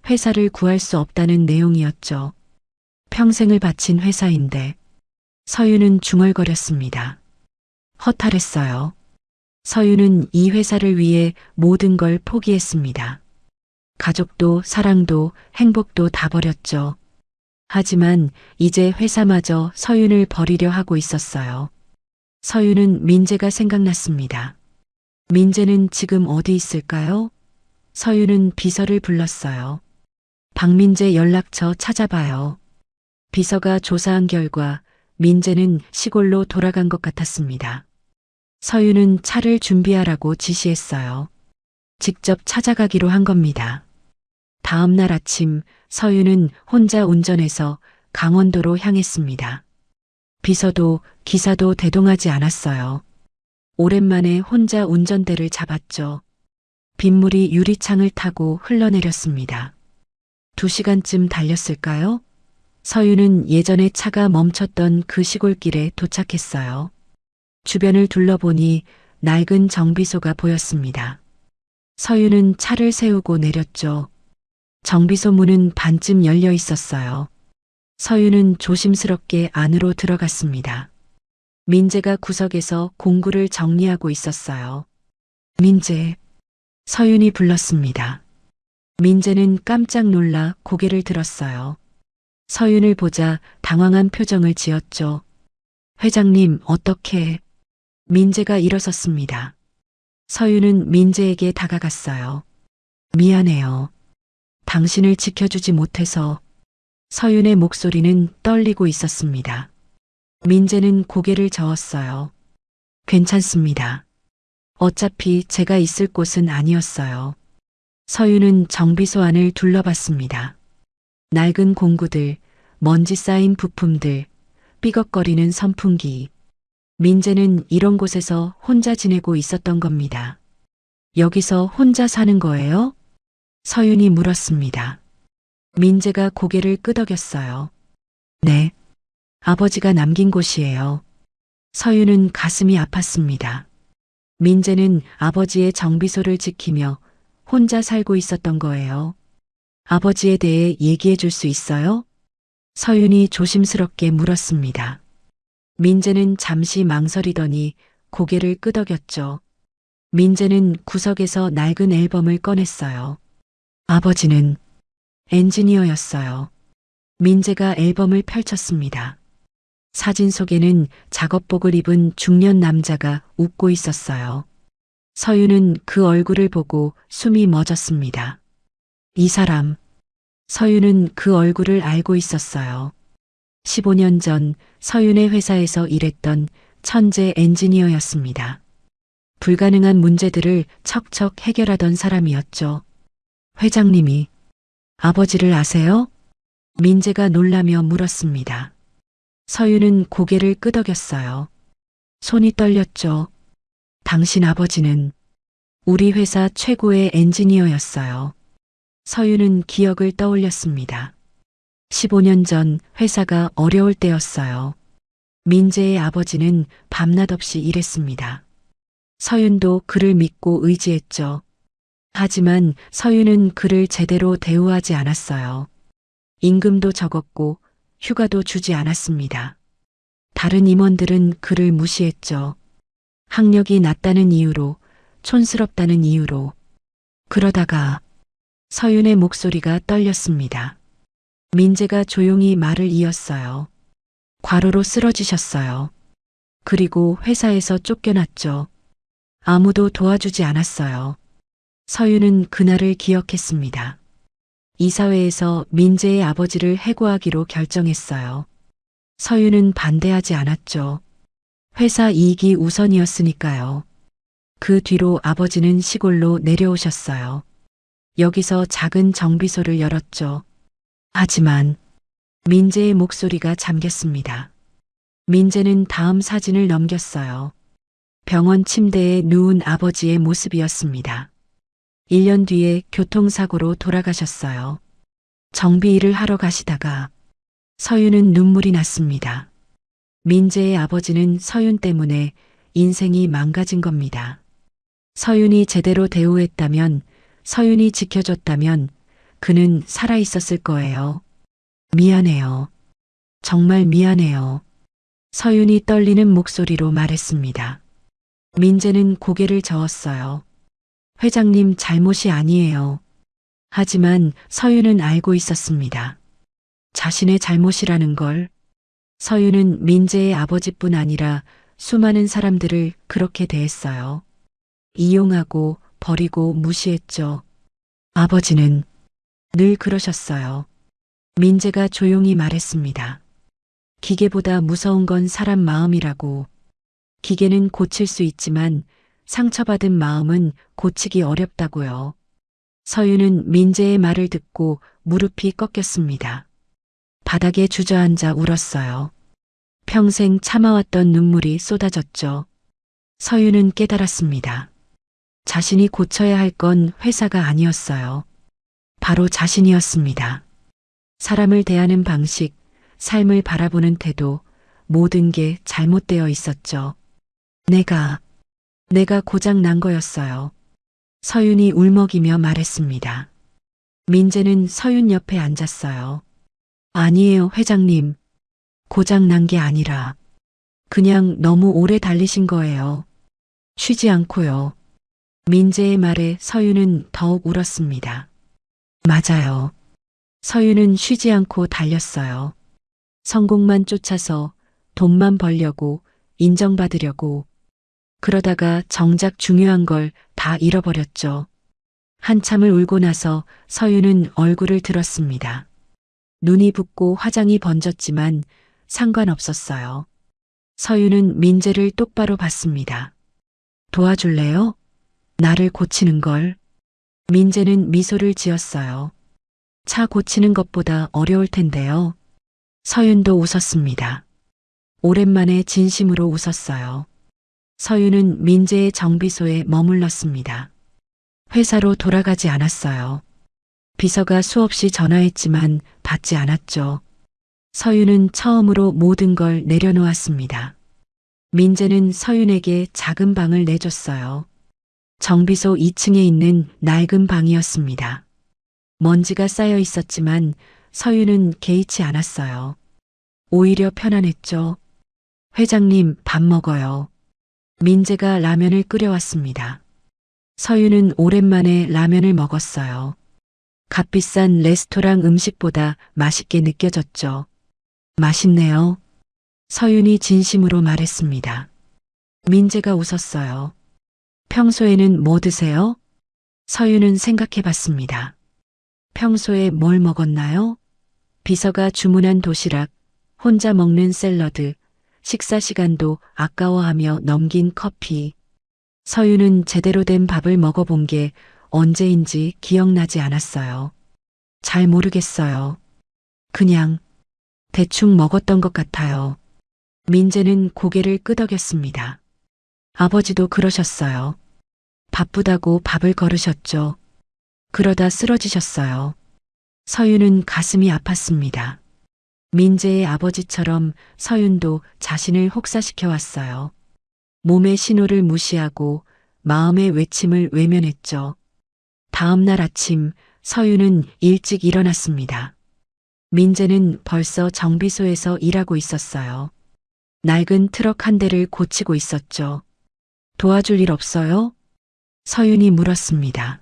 회사를 구할 수 없다는 내용이었죠. 평생을 바친 회사인데 서윤은 중얼거렸습니다. 허탈했어요. 서윤은 이 회사를 위해 모든 걸 포기했습니다. 가족도 사랑도 행복도 다 버렸죠. 하지만 이제 회사마저 서윤을 버리려 하고 있었어요. 서윤은 민재가 생각났습니다. 민재는 지금 어디 있을까요? 서윤은 비서를 불렀어요. 박민재 연락처 찾아봐요. 비서가 조사한 결과 민재는 시골로 돌아간 것 같았습니다. 서윤은 차를 준비하라고 지시했어요. 직접 찾아가기로 한 겁니다. 다음 날 아침 서윤은 혼자 운전해서 강원도로 향했습니다. 비서도 기사도 대동하지 않았어요. 오랜만에 혼자 운전대를 잡았죠. 빗물이 유리창을 타고 흘러내렸습니다. 2시간쯤 달렸을까요? 서윤은 예전에 차가 멈췄던 그 시골길에 도착했어요. 주변을 둘러보니 낡은 정비소가 보였습니다. 서윤은 차를 세우고 내렸죠. 정비소 문은 반쯤 열려 있었어요. 서윤은 조심스럽게 안으로 들어갔습니다. 민재가 구석에서 공구를 정리하고 있었어요. 민재. 서윤이 불렀습니다. 민재는 깜짝 놀라 고개를 들었어요. 서윤을 보자 당황한 표정을 지었죠. 회장님, 어떻게? 민재가 일어섰습니다. 서윤은 민재에게 다가갔어요. 미안해요. 당신을 지켜주지 못해서. 서윤의 목소리는 떨리고 있었습니다. 민재는 고개를 저었어요. 괜찮습니다. 어차피 제가 있을 곳은 아니었어요. 서윤은 정비소 안을 둘러봤습니다. 낡은 공구들, 먼지 쌓인 부품들, 삐걱거리는 선풍기. 민재는 이런 곳에서 혼자 지내고 있었던 겁니다. 여기서 혼자 사는 거예요? 서윤이 물었습니다. 민재가 고개를 끄덕였어요. 네. 아버지가 남긴 곳이에요. 서윤은 가슴이 아팠습니다. 민재는 아버지의 정비소를 지키며 혼자 살고 있었던 거예요. 아버지에 대해 얘기해 줄 수 있어요? 서윤이 조심스럽게 물었습니다. 민재는 잠시 망설이더니 고개를 끄덕였죠. 민재는 구석에서 낡은 앨범을 꺼냈어요. 아버지는 엔지니어였어요. 민재가 앨범을 펼쳤습니다. 사진 속에는 작업복을 입은 중년 남자가 웃고 있었어요. 서윤은 그 얼굴을 보고 숨이 멎었습니다. 이 사람. 서윤은 그 얼굴을 알고 있었어요. 15년 전 서윤의 회사에서 일했던 천재 엔지니어였습니다. 불가능한 문제들을 척척 해결하던 사람이었죠. 회장님이 아버지를 아세요? 민재가 놀라며 물었습니다. 서윤은 고개를 끄덕였어요. 손이 떨렸죠. 당신 아버지는 우리 회사 최고의 엔지니어였어요. 서윤은 기억을 떠올렸습니다. 15년 전 회사가 어려울 때였어요. 민재의 아버지는 밤낮 없이 일했습니다. 서윤도 그를 믿고 의지했죠. 하지만 서윤은 그를 제대로 대우하지 않았어요. 임금도 적었고 휴가도 주지 않았습니다. 다른 임원들은 그를 무시했죠. 학력이 낮다는 이유로, 촌스럽다는 이유로. 그러다가 서윤의 목소리가 떨렸습니다. 민재가 조용히 말을 이었어요. 과로로 쓰러지셨어요. 그리고 회사에서 쫓겨났죠. 아무도 도와주지 않았어요. 서윤은 그날을 기억했습니다. 이사회에서 민재의 아버지를 해고하기로 결정했어요. 서윤은 반대하지 않았죠. 회사 이익이 우선이었으니까요. 그 뒤로 아버지는 시골로 내려오셨어요. 여기서 작은 정비소를 열었죠. 하지만 민재의 목소리가 잠겼습니다. 민재는 다음 사진을 넘겼어요. 병원 침대에 누운 아버지의 모습이었습니다. 1년 뒤에 교통사고로 돌아가셨어요. 정비 일을 하러 가시다가 서윤은 눈물이 났습니다. 민재의 아버지는 서윤 때문에 인생이 망가진 겁니다. 서윤이 제대로 대우했다면, 서윤이 지켜줬다면 그는 살아 있었을 거예요. 미안해요. 정말 미안해요. 서윤이 떨리는 목소리로 말했습니다. 민재는 고개를 저었어요. 회장님 잘못이 아니에요. 하지만 서윤은 알고 있었습니다. 자신의 잘못이라는 걸. 서윤은 민재의 아버지뿐 아니라 수많은 사람들을 그렇게 대했어요. 이용하고 버리고 무시했죠. 아버지는 늘 그러셨어요. 민재가 조용히 말했습니다. 기계보다 무서운 건 사람 마음이라고. 기계는 고칠 수 있지만 상처받은 마음은 고치기 어렵다고요. 서윤은 민재의 말을 듣고 무릎이 꺾였습니다. 바닥에 주저앉아 울었어요. 평생 참아왔던 눈물이 쏟아졌죠. 서윤은 깨달았습니다. 자신이 고쳐야 할 건 회사가 아니었어요. 바로 자신이었습니다. 사람을 대하는 방식, 삶을 바라보는 태도, 모든 게 잘못되어 있었죠. 내가 고장 난 거였어요. 서윤이 울먹이며 말했습니다. 민재는 서윤 옆에 앉았어요. 아니에요, 회장님. 고장 난 게 아니라 그냥 너무 오래 달리신 거예요. 쉬지 않고요. 민재의 말에 서윤은 더욱 울었습니다. 맞아요. 서윤은 쉬지 않고 달렸어요. 성공만 쫓아서 돈만 벌려고, 인정받으려고. 그러다가 정작 중요한 걸 다 잃어버렸죠. 한참을 울고 나서 서윤은 얼굴을 들었습니다. 눈이 붓고 화장이 번졌지만 상관없었어요. 서윤은 민재를 똑바로 봤습니다. 도와줄래요? 나를 고치는 걸. 민재는 미소를 지었어요. 차 고치는 것보다 어려울 텐데요. 서윤도 웃었습니다. 오랜만에 진심으로 웃었어요. 서윤은 민재의 정비소에 머물렀습니다. 회사로 돌아가지 않았어요. 비서가 수없이 전화했지만 받지 않았죠. 서윤은 처음으로 모든 걸 내려놓았습니다. 민재는 서윤에게 작은 방을 내줬어요. 정비소 2층에 있는 낡은 방이었습니다. 먼지가 쌓여 있었지만 서윤은 개의치 않았어요. 오히려 편안했죠. 회장님, 밥 먹어요. 민재가 라면을 끓여왔습니다. 서윤은 오랜만에 라면을 먹었어요. 값비싼 레스토랑 음식보다 맛있게 느껴졌죠. 맛있네요. 서윤이 진심으로 말했습니다. 민재가 웃었어요. 평소에는 뭐 드세요? 서윤은 생각해 봤습니다. 평소에 뭘 먹었나요? 비서가 주문한 도시락, 혼자 먹는 샐러드, 식사 시간도 아까워하며 넘긴 커피. 서윤은 제대로 된 밥을 먹어본 게 언제인지 기억나지 않았어요. 잘 모르겠어요. 그냥 대충 먹었던 것 같아요. 민재는 고개를 끄덕였습니다. 아버지도 그러셨어요. 바쁘다고 밥을 거르셨죠. 그러다 쓰러지셨어요. 서윤은 가슴이 아팠습니다. 민재의 아버지처럼 서윤도 자신을 혹사시켜 왔어요. 몸의 신호를 무시하고 마음의 외침을 외면했죠. 다음 날 아침 서윤은 일찍 일어났습니다. 민재는 벌써 정비소에서 일하고 있었어요. 낡은 트럭 한 대를 고치고 있었죠. 도와줄 일 없어요? 서윤이 물었습니다.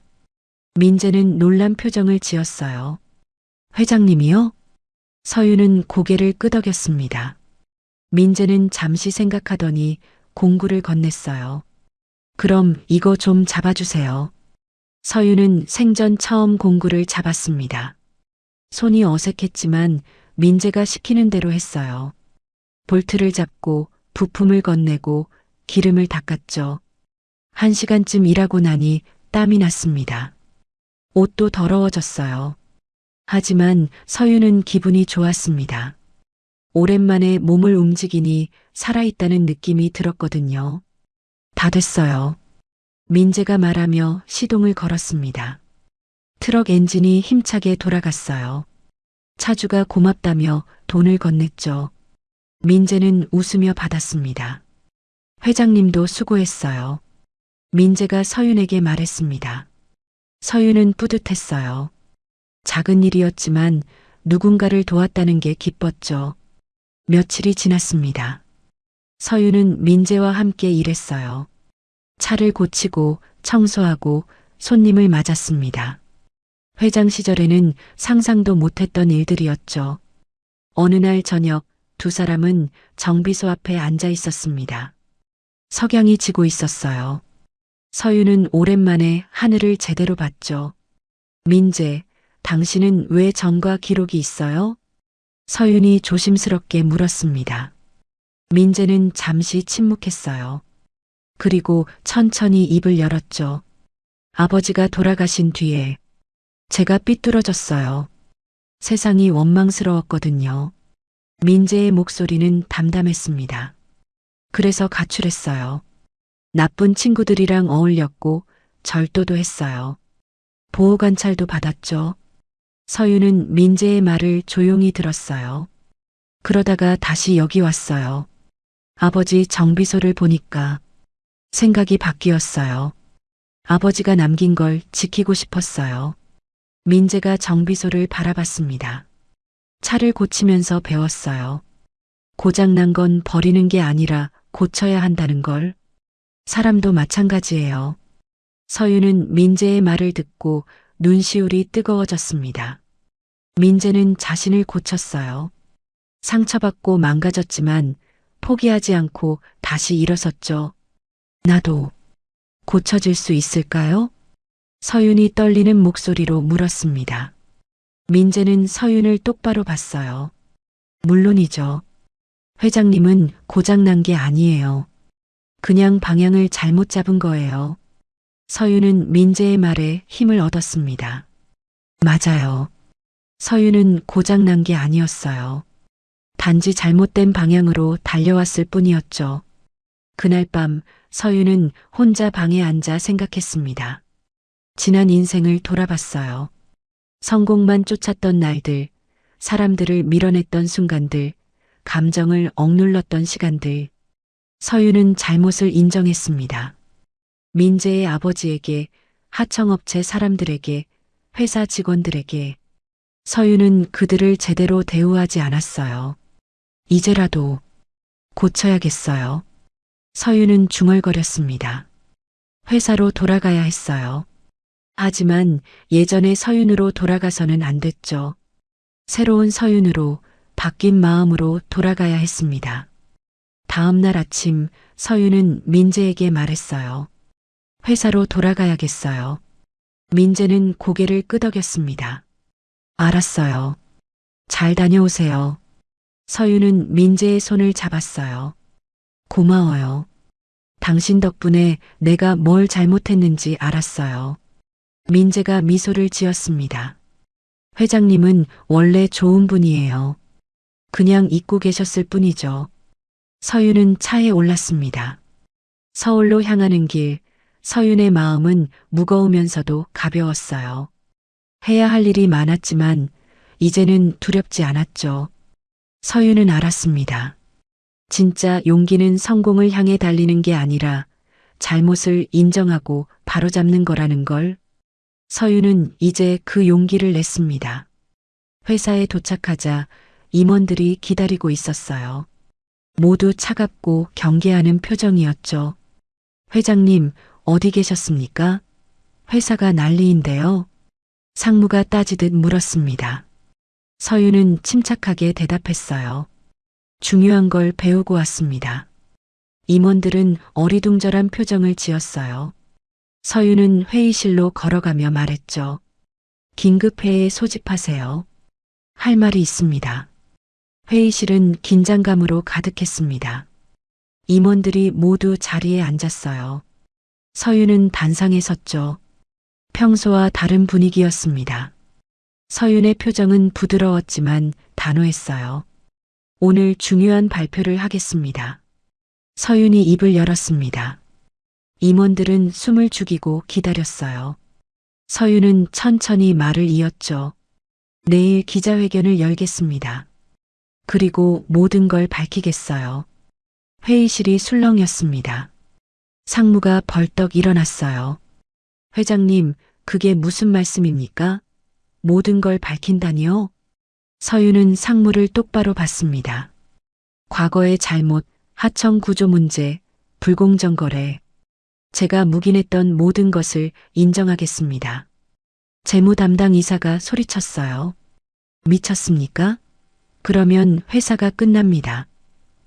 민재는 놀란 표정을 지었어요. 회장님이요? 서윤은 고개를 끄덕였습니다. 민재는 잠시 생각하더니 공구를 건넸어요. 그럼 이거 좀 잡아주세요. 서윤은 생전 처음 공구를 잡았습니다. 손이 어색했지만 민재가 시키는 대로 했어요. 볼트를 잡고 부품을 건네고 기름을 닦았죠. 1시간쯤 일하고 나니 땀이 났습니다. 옷도 더러워졌어요. 하지만 서윤은 기분이 좋았습니다. 오랜만에 몸을 움직이니 살아있다는 느낌이 들었거든요. 다 됐어요. 민재가 말하며 시동을 걸었습니다. 트럭 엔진이 힘차게 돌아갔어요. 차주가 고맙다며 돈을 건넸죠. 민재는 웃으며 받았습니다. 회장님도 수고했어요. 민재가 서윤에게 말했습니다. 서윤은 뿌듯했어요. 작은 일이었지만 누군가를 도왔다는 게 기뻤죠. 며칠이 지났습니다. 서윤은 민재와 함께 일했어요. 차를 고치고 청소하고 손님을 맞았습니다. 회장 시절에는 상상도 못했던 일들이었죠. 어느 날 저녁 두 사람은 정비소 앞에 앉아 있었습니다. 석양이 지고 있었어요. 서윤은 오랜만에 하늘을 제대로 봤죠. 민재, 당신은 왜 전과 기록이 있어요? 서윤이 조심스럽게 물었습니다. 민재는 잠시 침묵했어요. 그리고 천천히 입을 열었죠. 아버지가 돌아가신 뒤에 제가 삐뚤어졌어요. 세상이 원망스러웠거든요. 민재의 목소리는 담담했습니다. 그래서 가출했어요. 나쁜 친구들이랑 어울렸고 절도도 했어요. 보호관찰도 받았죠. 서윤은 민재의 말을 조용히 들었어요. 그러다가 다시 여기 왔어요. 아버지 정비소를 보니까 생각이 바뀌었어요. 아버지가 남긴 걸 지키고 싶었어요. 민재가 정비소를 바라봤습니다. 차를 고치면서 배웠어요. 고장난 건 버리는 게 아니라 고쳐야 한다는 걸. 사람도 마찬가지예요. 서윤은 민재의 말을 듣고 눈시울이 뜨거워졌습니다. 민재는 자신을 고쳤어요. 상처받고 망가졌지만 포기하지 않고 다시 일어섰죠. 나도 고쳐질 수 있을까요? 서윤이 떨리는 목소리로 물었습니다. 민재는 서윤을 똑바로 봤어요. 물론이죠. 회장님은 고장난 게 아니에요. 그냥 방향을 잘못 잡은 거예요. 서윤은 민재의 말에 힘을 얻었습니다. 맞아요. 서윤은 고장난 게 아니었어요. 단지 잘못된 방향으로 달려왔을 뿐이었죠. 그날 밤 서윤은 혼자 방에 앉아 생각했습니다. 지난 인생을 돌아봤어요. 성공만 쫓았던 날들, 사람들을 밀어냈던 순간들, 감정을 억눌렀던 시간들. 서윤은 잘못을 인정했습니다. 민재의 아버지에게, 하청업체 사람들에게, 회사 직원들에게. 서윤은 그들을 제대로 대우하지 않았어요. 이제라도 고쳐야겠어요. 서윤은 중얼거렸습니다. 회사로 돌아가야 했어요. 하지만 예전의 서윤으로 돌아가서는 안 됐죠. 새로운 서윤으로, 바뀐 마음으로 돌아가야 했습니다. 다음 날 아침 서윤은 민재에게 말했어요. 회사로 돌아가야겠어요. 민재는 고개를 끄덕였습니다. 알았어요. 잘 다녀오세요. 서윤은 민재의 손을 잡았어요. 고마워요. 당신 덕분에 내가 뭘 잘못했는지 알았어요. 민재가 미소를 지었습니다. 회장님은 원래 좋은 분이에요. 그냥 잊고 계셨을 뿐이죠. 서윤은 차에 올랐습니다. 서울로 향하는 길, 서윤의 마음은 무거우면서도 가벼웠어요. 해야 할 일이 많았지만 이제는 두렵지 않았죠. 서윤은 알았습니다. 진짜 용기는 성공을 향해 달리는 게 아니라 잘못을 인정하고 바로잡는 거라는 걸. 서윤은 이제 그 용기를 냈습니다. 회사에 도착하자 임원들이 기다리고 있었어요. 모두 차갑고 경계하는 표정이었죠. 회장님, 어디 계셨습니까? 회사가 난리인데요. 상무가 따지듯 물었습니다. 서윤은 침착하게 대답했어요. 중요한 걸 배우고 왔습니다. 임원들은 어리둥절한 표정을 지었어요. 서윤은 회의실로 걸어가며 말했죠. 긴급회의에 소집하세요. 할 말이 있습니다. 회의실은 긴장감으로 가득했습니다. 임원들이 모두 자리에 앉았어요. 서윤은 단상에 섰죠. 평소와 다른 분위기였습니다. 서윤의 표정은 부드러웠지만 단호했어요. 오늘 중요한 발표를 하겠습니다. 서윤이 입을 열었습니다. 임원들은 숨을 죽이고 기다렸어요. 서윤은 천천히 말을 이었죠. 내일 기자회견을 열겠습니다. 그리고 모든 걸 밝히겠어요. 회의실이 술렁였습니다. 상무가 벌떡 일어났어요. 회장님, 그게 무슨 말씀입니까? 모든 걸 밝힌다니요? 서윤은 상무를 똑바로 봤습니다. 과거의 잘못, 하청 구조 문제, 불공정 거래. 제가 묵인했던 모든 것을 인정하겠습니다. 재무 담당 이사가 소리쳤어요. 미쳤습니까? 그러면 회사가 끝납니다.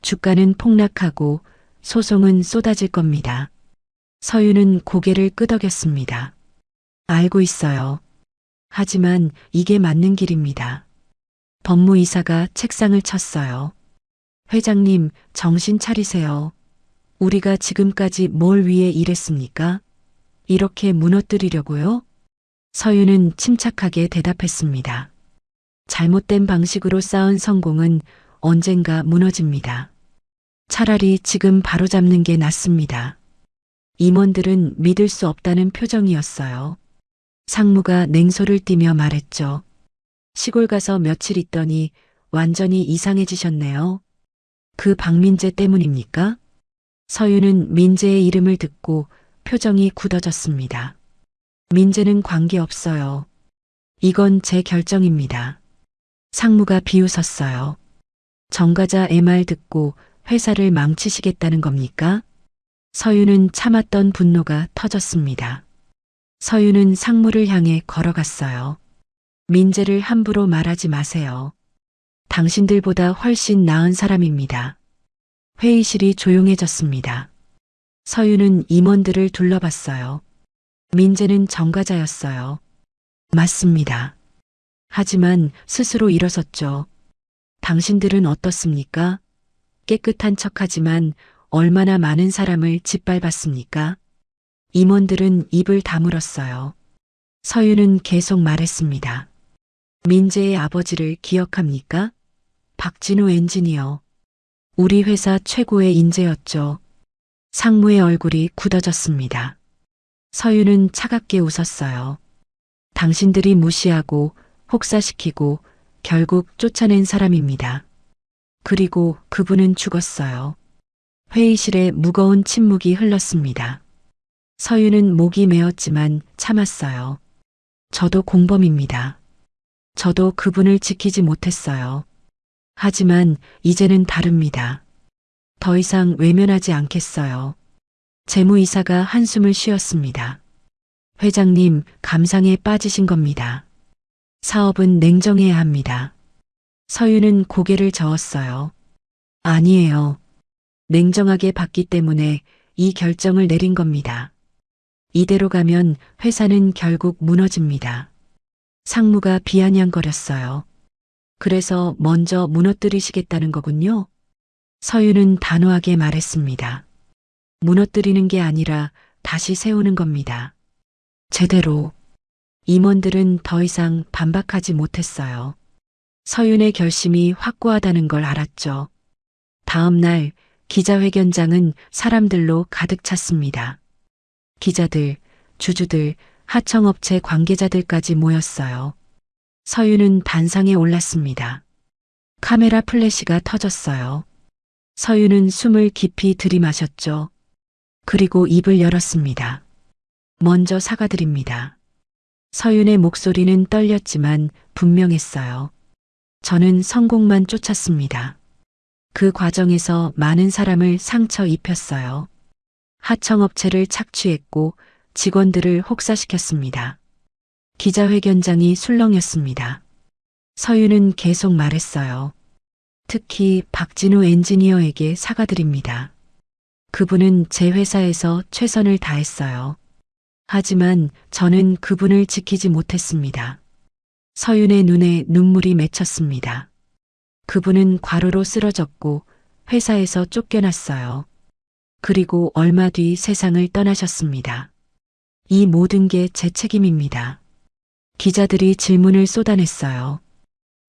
주가는 폭락하고 소송은 쏟아질 겁니다. 서윤은 고개를 끄덕였습니다. 알고 있어요. 하지만 이게 맞는 길입니다. 법무이사가 책상을 쳤어요. 회장님, 정신 차리세요. 우리가 지금까지 뭘 위해 일했습니까? 이렇게 무너뜨리려고요? 서윤은 침착하게 대답했습니다. 잘못된 방식으로 쌓은 성공은 언젠가 무너집니다. 차라리 지금 바로잡는 게 낫습니다. 임원들은 믿을 수 없다는 표정이었어요. 상무가 냉소를 띠며 말했죠. 시골 가서 며칠 있더니 완전히 이상해지셨네요. 그 박민재 때문입니까? 서윤은 민재의 이름을 듣고 표정이 굳어졌습니다. 민재는 관계없어요. 이건 제 결정입니다. 상무가 비웃었어요. 정과자 말 듣고 회사를 망치시겠다는 겁니까? 서윤은 참았던 분노가 터졌습니다. 서윤은 상무를 향해 걸어갔어요. 민재를 함부로 말하지 마세요. 당신들보다 훨씬 나은 사람입니다. 회의실이 조용해졌습니다. 서윤은 임원들을 둘러봤어요. 민재는 정과자였어요. 맞습니다. 하지만 스스로 일어섰죠. 당신들은 어떻습니까? 깨끗한 척하지만 얼마나 많은 사람을 짓밟았습니까? 임원들은 입을 다물었어요. 서윤은 계속 말했습니다. 민재의 아버지를 기억합니까? 박진우 엔지니어. 우리 회사 최고의 인재였죠. 상무의 얼굴이 굳어졌습니다. 서윤은 차갑게 웃었어요. 당신들이 무시하고 혹사시키고 결국 쫓아낸 사람입니다. 그리고 그분은 죽었어요. 회의실에 무거운 침묵이 흘렀습니다. 서윤은 목이 메었지만 참았어요. 저도 공범입니다. 저도 그분을 지키지 못했어요. 하지만 이제는 다릅니다. 더 이상 외면하지 않겠어요. 재무이사가 한숨을 쉬었습니다. 회장님, 감상에 빠지신 겁니다. 사업은 냉정해야 합니다. 서윤은 고개를 저었어요. 아니에요. 냉정하게 봤기 때문에 이 결정을 내린 겁니다. 이대로 가면 회사는 결국 무너집니다. 상무가 비아냥거렸어요. 그래서 먼저 무너뜨리시겠다는 거군요. 서윤은 단호하게 말했습니다. 무너뜨리는 게 아니라 다시 세우는 겁니다. 제대로. 임원들은 더 이상 반박하지 못했어요. 서윤의 결심이 확고하다는 걸 알았죠. 다음 날 기자회견장은 사람들로 가득 찼습니다. 기자들, 주주들, 하청업체 관계자들까지 모였어요. 서윤은 단상에 올랐습니다. 카메라 플래시가 터졌어요. 서윤은 숨을 깊이 들이마셨죠. 그리고 입을 열었습니다. 먼저 사과드립니다. 서윤의 목소리는 떨렸지만 분명했어요. 저는 성공만 쫓았습니다. 그 과정에서 많은 사람을 상처 입혔어요. 하청업체를 착취했고 직원들을 혹사시켰습니다. 기자회견장이 술렁였습니다. 서윤은 계속 말했어요. 특히 박진우 엔지니어에게 사과드립니다. 그분은 제 회사에서 최선을 다했어요. 하지만 저는 그분을 지키지 못했습니다. 서윤의 눈에 눈물이 맺혔습니다. 그분은 과로로 쓰러졌고 회사에서 쫓겨났어요. 그리고 얼마 뒤 세상을 떠나셨습니다. 이 모든 게 제 책임입니다. 기자들이 질문을 쏟아냈어요.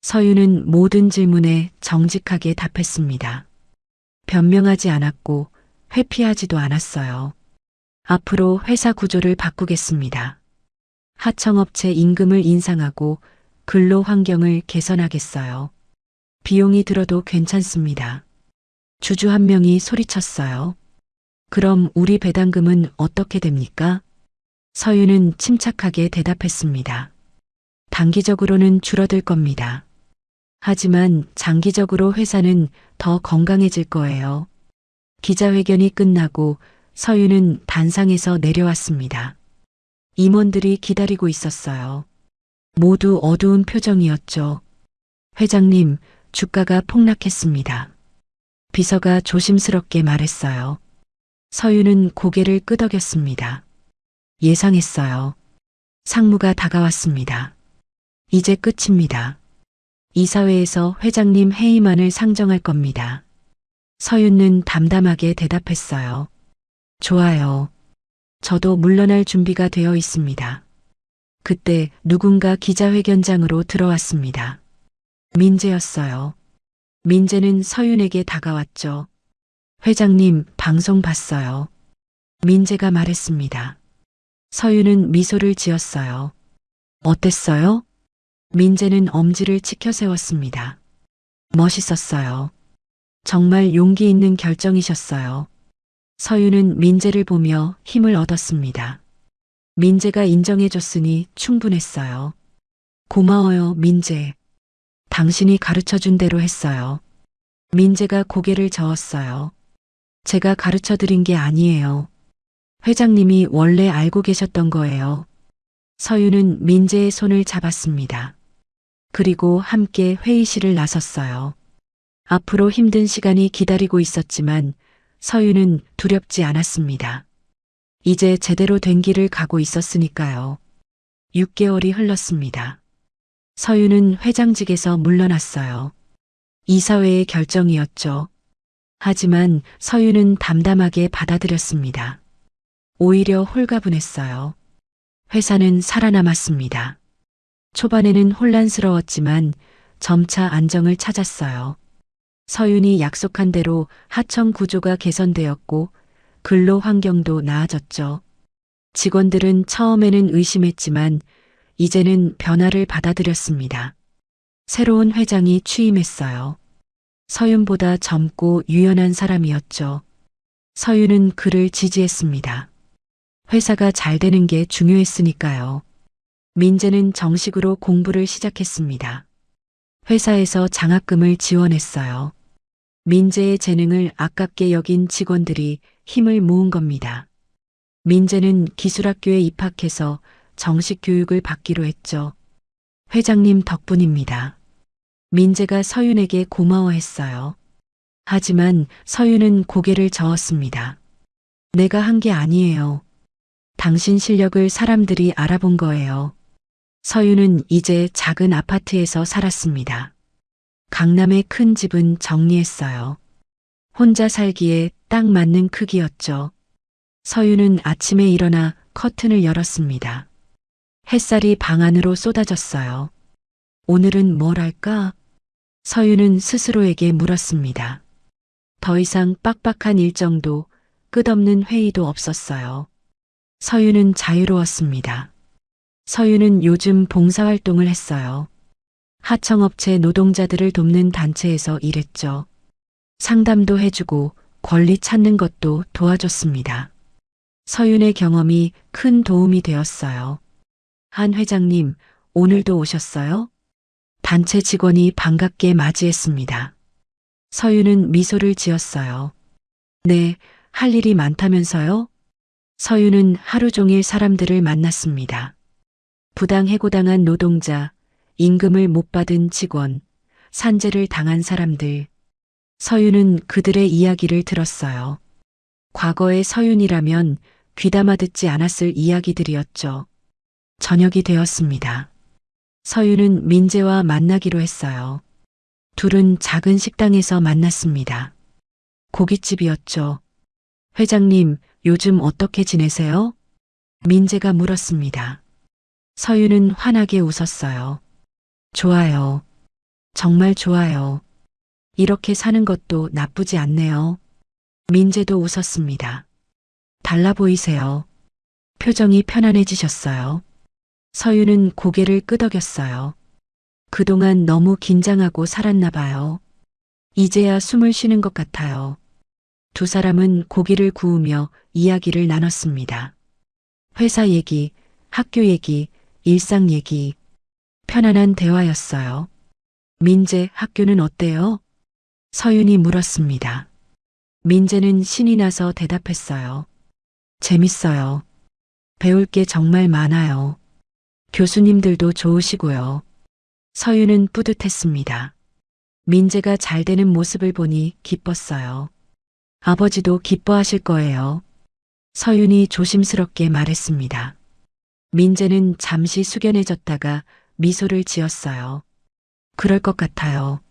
서윤은 모든 질문에 정직하게 답했습니다. 변명하지 않았고 회피하지도 않았어요. 앞으로 회사 구조를 바꾸겠습니다. 하청업체 임금을 인상하고 근로 환경을 개선하겠어요. 비용이 들어도 괜찮습니다. 주주 한 명이 소리쳤어요. 그럼 우리 배당금은 어떻게 됩니까? 서윤은 침착하게 대답했습니다. 단기적으로는 줄어들 겁니다. 하지만 장기적으로 회사는 더 건강해질 거예요. 기자회견이 끝나고 서윤은 단상에서 내려왔습니다. 임원들이 기다리고 있었어요. 모두 어두운 표정이었죠. 회장님, 주가가 폭락했습니다. 비서가 조심스럽게 말했어요. 서윤은 고개를 끄덕였습니다. 예상했어요. 상무가 다가왔습니다. 이제 끝입니다. 이사회에서 회장님 해임안을 상정할 겁니다. 서윤은 담담하게 대답했어요. 좋아요. 저도 물러날 준비가 되어 있습니다. 그때 누군가 기자회견장으로 들어왔습니다. 민재였어요. 민재는 서윤에게 다가왔죠. 회장님, 방송 봤어요. 민재가 말했습니다. 서윤은 미소를 지었어요. 어땠어요? 민재는 엄지를 치켜 세웠습니다. 멋있었어요. 정말 용기 있는 결정이셨어요. 서윤은 민재를 보며 힘을 얻었습니다. 민재가 인정해줬으니 충분했어요. 고마워요, 민재. 당신이 가르쳐준 대로 했어요. 민재가 고개를 저었어요. 제가 가르쳐드린 게 아니에요. 회장님이 원래 알고 계셨던 거예요. 서윤은 민재의 손을 잡았습니다. 그리고 함께 회의실을 나섰어요. 앞으로 힘든 시간이 기다리고 있었지만 서윤은 두렵지 않았습니다. 이제 제대로 된 길을 가고 있었으니까요. 6개월이 흘렀습니다. 서윤은 회장직에서 물러났어요. 이사회의 결정이었죠. 하지만 서윤은 담담하게 받아들였습니다. 오히려 홀가분했어요. 회사는 살아남았습니다. 초반에는 혼란스러웠지만 점차 안정을 찾았어요. 서윤이 약속한 대로 하청 구조가 개선되었고 근로 환경도 나아졌죠. 직원들은 처음에는 의심했지만 이제는 변화를 받아들였습니다. 새로운 회장이 취임했어요. 서윤보다 젊고 유연한 사람이었죠. 서윤은 그를 지지했습니다. 회사가 잘 되는 게 중요했으니까요. 민재는 정식으로 공부를 시작했습니다. 회사에서 장학금을 지원했어요. 민재의 재능을 아깝게 여긴 직원들이 힘을 모은 겁니다. 민재는 기술학교에 입학해서 정식 교육을 받기로 했죠. 회장님 덕분입니다. 민재가 서윤에게 고마워했어요. 하지만 서윤은 고개를 저었습니다. 내가 한 게 아니에요. 당신 실력을 사람들이 알아본 거예요. 서윤은 이제 작은 아파트에서 살았습니다. 강남의 큰 집은 정리했어요. 혼자 살기에 딱 맞는 크기였죠. 서윤은 아침에 일어나 커튼을 열었습니다. 햇살이 방 안으로 쏟아졌어요. 오늘은 뭘 할까? 서윤은 스스로에게 물었습니다. 더 이상 빡빡한 일정도 끝없는 회의도 없었어요. 서윤은 자유로웠습니다. 서윤은 요즘 봉사활동을 했어요. 하청업체 노동자들을 돕는 단체에서 일했죠. 상담도 해주고 권리 찾는 것도 도와줬습니다. 서윤의 경험이 큰 도움이 되었어요. 한 회장님, 오늘도 오셨어요? 단체 직원이 반갑게 맞이했습니다. 서윤은 미소를 지었어요. 네, 할 일이 많다면서요? 서윤은 하루 종일 사람들을 만났습니다. 부당해고당한 노동자, 임금을 못 받은 직원, 산재를 당한 사람들. 서윤은 그들의 이야기를 들었어요. 과거의 서윤이라면 귀담아 듣지 않았을 이야기들이었죠. 저녁이 되었습니다. 서윤은 민재와 만나기로 했어요. 둘은 작은 식당에서 만났습니다. 고깃집이었죠. 회장님, 요즘 어떻게 지내세요? 민재가 물었습니다. 서윤은 환하게 웃었어요. 좋아요. 정말 좋아요. 이렇게 사는 것도 나쁘지 않네요. 민재도 웃었습니다. 달라 보이세요. 표정이 편안해지셨어요. 서윤은 고개를 끄덕였어요. 그동안 너무 긴장하고 살았나 봐요. 이제야 숨을 쉬는 것 같아요. 두 사람은 고기를 구우며 이야기를 나눴습니다. 회사 얘기, 학교 얘기, 일상 얘기. 편안한 대화였어요. 민재, 학교는 어때요? 서윤이 물었습니다. 민재는 신이 나서 대답했어요. 재밌어요. 배울 게 정말 많아요. 교수님들도 좋으시고요. 서윤은 뿌듯했습니다. 민재가 잘 되는 모습을 보니 기뻤어요. 아버지도 기뻐하실 거예요. 서윤이 조심스럽게 말했습니다. 민재는 잠시 숙연해졌다가 미소를 지었어요. 그럴 것 같아요.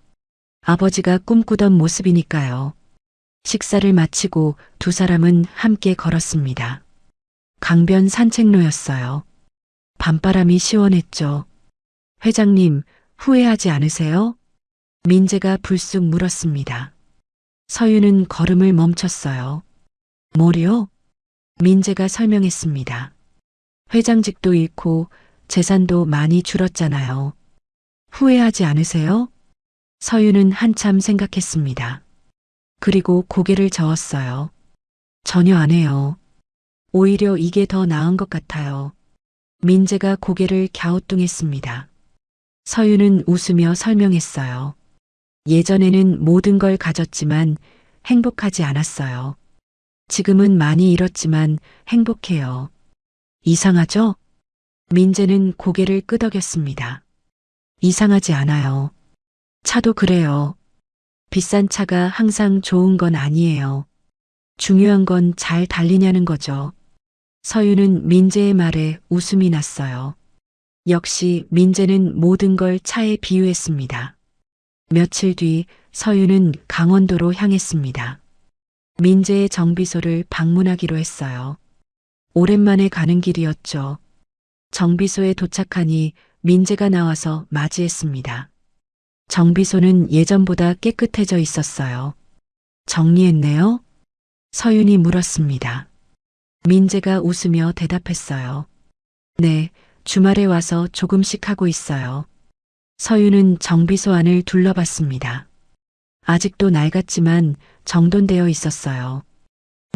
아버지가 꿈꾸던 모습이니까요. 식사를 마치고 두 사람은 함께 걸었습니다. 강변 산책로였어요. 밤바람이 시원했죠. 회장님, 후회하지 않으세요? 민재가 불쑥 물었습니다. 서윤은 걸음을 멈췄어요. 뭐요? 민재가 설명했습니다. 회장직도 잃고 재산도 많이 줄었잖아요. 후회하지 않으세요? 서윤은 한참 생각했습니다. 그리고 고개를 저었어요. 전혀 안 해요. 오히려 이게 더 나은 것 같아요. 민재가 고개를 갸우뚱했습니다. 서윤은 웃으며 설명했어요. 예전에는 모든 걸 가졌지만 행복하지 않았어요. 지금은 많이 잃었지만 행복해요. 이상하죠? 민재는 고개를 끄덕였습니다. 이상하지 않아요. 차도 그래요. 비싼 차가 항상 좋은 건 아니에요. 중요한 건 잘 달리냐는 거죠. 서윤은 민재의 말에 웃음이 났어요. 역시 민재는 모든 걸 차에 비유했습니다. 며칠 뒤 서윤은 강원도로 향했습니다. 민재의 정비소를 방문하기로 했어요. 오랜만에 가는 길이었죠. 정비소에 도착하니 민재가 나와서 맞이했습니다. 정비소는 예전보다 깨끗해져 있었어요. 정리했네요? 서윤이 물었습니다. 민재가 웃으며 대답했어요. 네, 주말에 와서 조금씩 하고 있어요. 서윤은 정비소 안을 둘러봤습니다. 아직도 낡았지만 정돈되어 있었어요.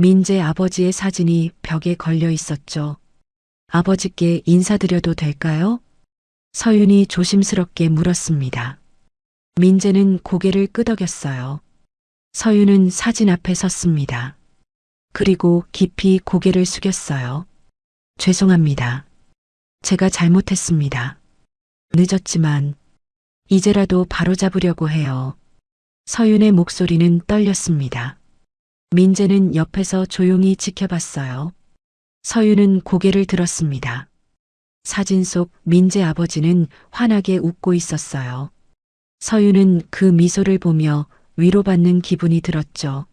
민재 아버지의 사진이 벽에 걸려 있었죠. 아버지께 인사드려도 될까요? 서윤이 조심스럽게 물었습니다. 민재는 고개를 끄덕였어요. 서윤은 사진 앞에 섰습니다. 그리고 깊이 고개를 숙였어요. 죄송합니다. 제가 잘못했습니다. 늦었지만 이제라도 바로잡으려고 해요. 서윤의 목소리는 떨렸습니다. 민재는 옆에서 조용히 지켜봤어요. 서윤은 고개를 들었습니다. 사진 속 민재 아버지는 환하게 웃고 있었어요. 서윤은 그 미소를 보며 위로받는 기분이 들었죠.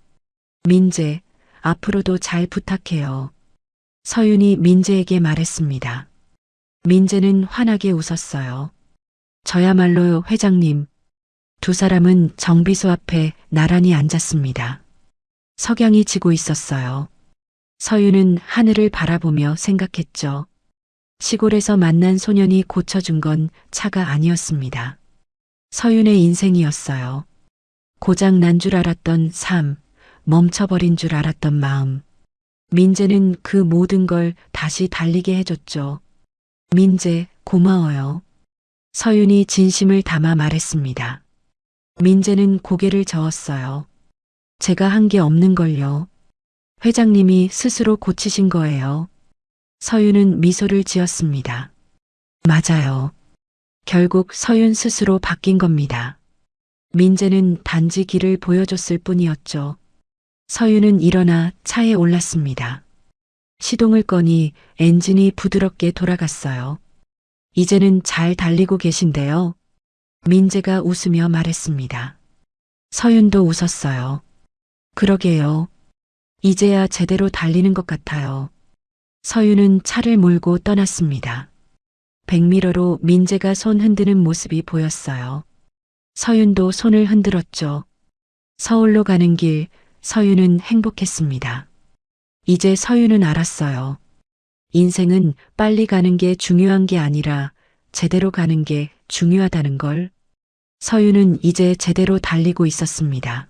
민재, 앞으로도 잘 부탁해요. 서윤이 민재에게 말했습니다. 민재는 환하게 웃었어요. 저야말로요, 회장님. 두 사람은 정비소 앞에 나란히 앉았습니다. 석양이 지고 있었어요. 서윤은 하늘을 바라보며 생각했죠. 시골에서 만난 소년이 고쳐준 건 차가 아니었습니다. 서윤의 인생이었어요. 고장 난 줄 알았던 삶, 멈춰버린 줄 알았던 마음. 민재는 그 모든 걸 다시 달리게 해줬죠. 민재, 고마워요. 서윤이 진심을 담아 말했습니다. 민재는 고개를 저었어요. 제가 한 게 없는 걸요. 회장님이 스스로 고치신 거예요. 서윤은 미소를 지었습니다. 맞아요. 결국 서윤 스스로 바뀐 겁니다. 민재는 단지 길을 보여줬을 뿐이었죠. 서윤은 일어나 차에 올랐습니다. 시동을 꺼니 엔진이 부드럽게 돌아갔어요. 이제는 잘 달리고 계신데요. 민재가 웃으며 말했습니다. 서윤도 웃었어요. 그러게요. 이제야 제대로 달리는 것 같아요. 서윤은 차를 몰고 떠났습니다. 백미러로 민재가 손 흔드는 모습이 보였어요. 서윤도 손을 흔들었죠. 서울로 가는 길, 서윤은 행복했습니다. 이제 서윤은 알았어요. 인생은 빨리 가는 게 중요한 게 아니라 제대로 가는 게 중요하다는 걸. 서윤은 이제 제대로 달리고 있었습니다.